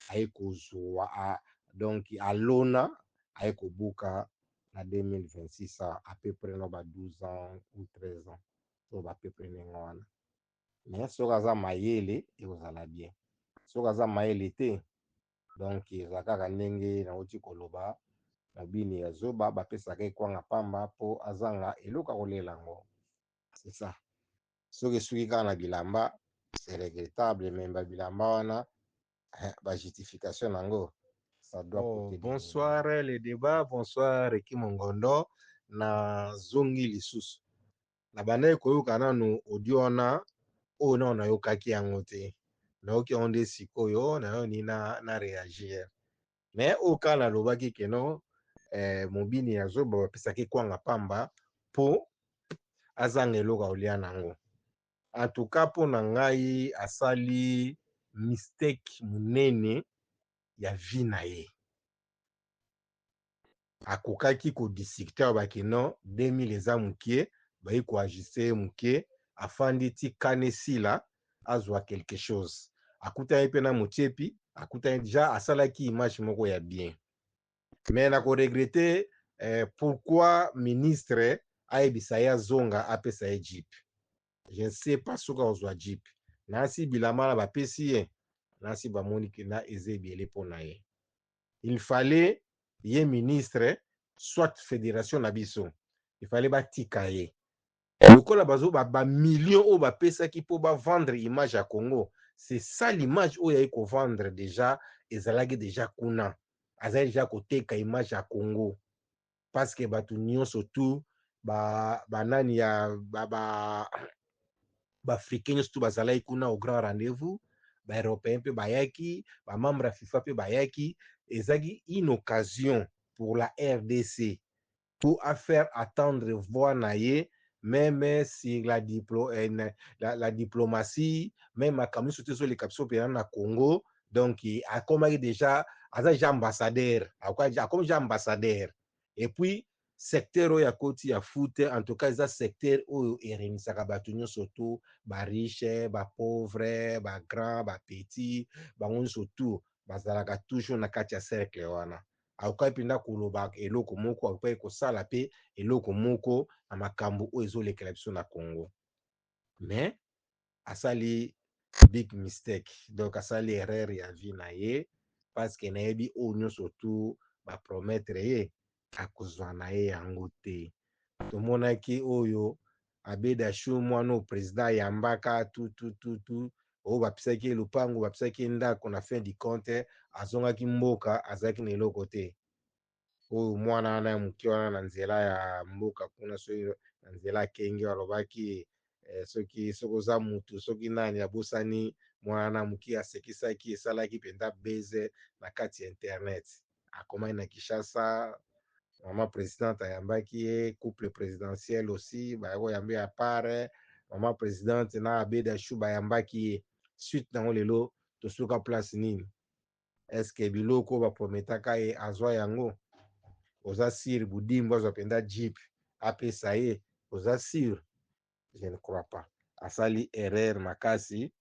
aye kozwa donc alona aye kobuka na 2026 à peu près no ba 12 ans ou 13 ans so ba peu près ndenge wana. Mais soki aza mayele ekozala bien, soki aza mayele te donc eza kaka ndenge nauti koloba mobini ya zoba bapesaka ekwanga pamba po azanga eloko akolela yango, c'est ça. Soki esuki kaka na bilamba c'est regrettable, mais babilamba wana justification nango ça doit coûter. Bonsoir les débats, bonsoir Ricky Mongondo na zongi lisusu na banda koyoka nanu audio wana oyo na nayokaki yango te, nayoki yango nde sikoyo nayoni na réagir. Mais oka nalobaki keno mobini ya zoba bapesaki kwanga pamba po azanga eloko aolia nango. En tout cas mpo na ngai asali mistake monene ya vi na ye. Akokaki kodiscuter ayo bakeno 2000 eza mokie bayi koajuste mokie afandi ti kane sila azwa quelque chose. Akutani mpe na motiepi, akutani déjà asalaki image moko ya bien. Mais na koregrete pourquoi ministre ayebisa ye azonga apesa ye jeep. Je ne sais pas soki ozwa jeep. Nasi bilamba na bapesi ye, nasi bamoni kena eza ebele mpo na ye. Il fallait ye ministre soit fédération na biso, il fallait batika ye lokola bazo ba millions oyo bapesaki po ba vendre image ya Congo. C'est ça l'image oyo ayi ko vendre déjà ezalaki déjà kuna azali déjà koteka image ya Congo parce que batu nyonso tout banani ya baafricain nyonso tout bazalaki kuna au grand rendez-vous, baeuropéen mpe bayaki, bamembre ya FIFA mpe bayaki. Ezaki une occasion pour la RDC pour faire attendre voix na ye, même si la diplomatie, même makambo nyonso te ezoleka biso mpenza na Congo. Donc akomaki déjà aza déjà ambassadeur, akomi déjà ambassadeur. Et puis secteur oyo akoti ya foot en tout cas eza secteur oyo eremisaka bato nyonso tu bariche bapauvre bagrand bapetit bango nyonso tu bazalaka toujours na kati ya cercle wana. Akoki mpenda koloba eloko moko, akoki kosala mpe eloko moko na makambo oyo ezolekela biso na Congo. Mais asali big mistake, donc asali erreur ya vie na ye parce que nayebi oyo nyonso tu bapromettre ye akozwa na ye yango te. Tomonaki oyo abeda shu mwana o président yambaka tu oyo bapisaki lupango bapisaki ndako na fin du compte azongaki mboka azalaki na eloko te. oyo mwana wana ya moke wana na nzela ya mboka kuna soki na nzela akenge alobaki soki oza mutu soki nani abosani mwana moke asekisaki esalaki mpenza beze na kati ya internet akomaki na Kinshasa. Maman présidente ayambaki ye couple présidentiel aussi bakoyamba ya pare maman présidente na Abeda Chou bayambaki ye suite nango lelo tosuka place nini eske biloko baprometaka ye azwa yango oza sir budimbo azwa mpenza jeep apesa ye oza sir je ne crois pas asali erreur makasi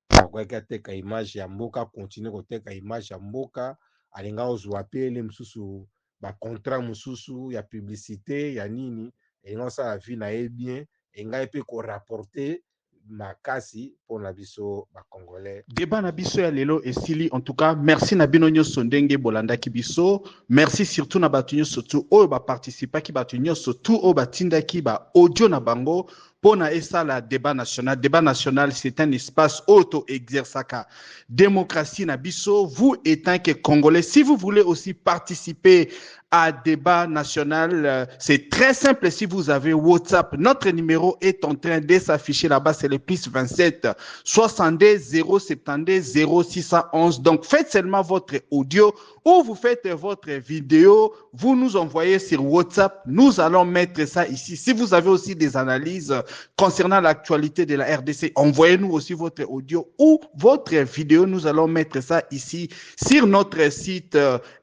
akoki ateka image ya mboka continue koteka image ya mboka alinga ozwa pe ele mosusu bacontrat mosusu ya publicité ya nini elinga osala vie na ye bien engai mpe korapporte makasi mpona biso bacongolais. Débat na biso ya lelo esili. En tout cas, merci na bino nyonso ndenge bolandaki biso. Merci surtout na batu nyonso tu oyo baparticipaki, batu nyonso tu oyo batindaki ba audio na bango pona esala débat national. Débat national, c'est un espace auto-exerçaka démocratie na biso. Vous étant que Congolais, si vous voulez aussi participer à débat national, c'est très simple. Si vous avez WhatsApp, notre numéro est en train de s'afficher là-bas, c'est le plus 27 62 072 0611. Donc faites seulement votre audio ou vous faites votre vidéo, vous nous envoyez sur WhatsApp, nous allons mettre ça ici. Si vous avez aussi des analyses concernant l'actualité de la RDC, envoyez-nous aussi votre audio ou votre vidéo, nous allons mettre ça ici sur notre site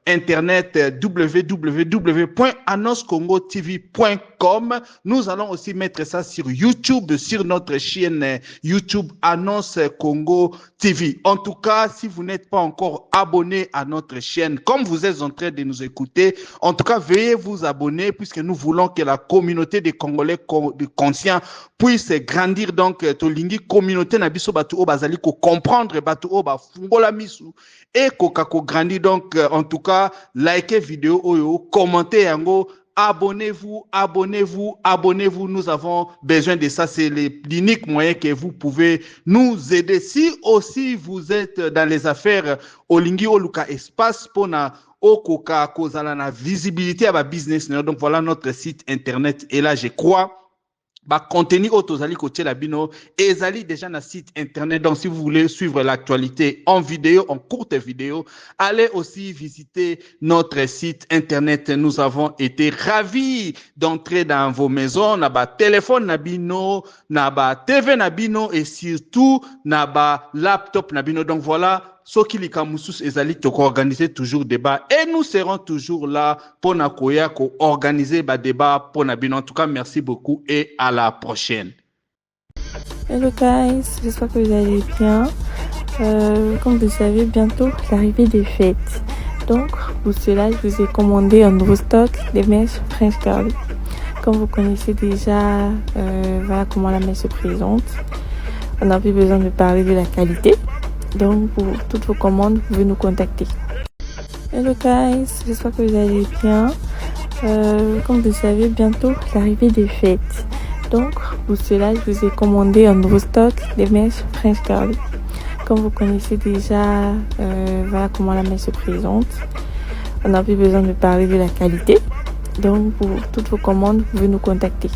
internet www.annoncecongotv.com. Nous allons aussi mettre ça sur YouTube, sur notre chaîne YouTube Annonce Congo TV. En tout cas, si vous n'êtes pas encore abonné à notre chaîne, comme vous êtes en train de nous écouter, en tout cas, veuillez vous abonner puisque nous voulons que la communauté des Congolais conscients puisse grandir. Donc, tolingi communauté na biso batu o bazali ko comprendre batu o ba fungola misu et ko grandir. Donc, en tout cas, likez vidéo oyo, commentez yango. Abonnez-vous, abonnez-vous, abonnez-vous. Nous avons besoin de ça. C'est l'unique moyen que vous pouvez nous aider. Si aussi vous êtes dans les affaires Olingi Oluka Espace pour na Okoka kozala na visibilité à ma business. Donc voilà notre site internet. Et là, je crois contenu autozali côté la bino et zali déjà na site internet. Donc si vous voulez suivre l'actualité en vidéo, en courte vidéo, allez aussi visiter notre site internet. Nous avons été ravis d'entrer dans vos maisons, na ba téléphone na bino, na ba TV na bino et surtout na ba laptop na bino. Donc voilà, Soki Likamusus ezali toko organiser toujours débat et nous serons toujours là pour na koya ko organiser ba débat pour na bino. En tout cas, merci beaucoup et à la prochaine. Hello guys, j'espère que vous allez bien. Comme vous savez, bientôt l'arrivée des fêtes. Donc, pour cela, je vous ai commandé un nouveau stock des mèches French Curly. Comme vous connaissez déjà, voilà comment la mèche se présente. On n'a plus besoin de parler de la qualité. Donc, pour toutes vos commandes, vous pouvez nous contacter. Hello guys, j'espère que vous allez bien. Comme vous savez, bientôt l'arrivée des fêtes. Donc, pour cela, je vous ai commandé un nouveau stock des mèches French Curly. Comme vous connaissez déjà, voilà comment la mèche se présente. On n'a plus besoin de parler de la qualité. Donc, pour toutes vos commandes, vous pouvez nous contacter.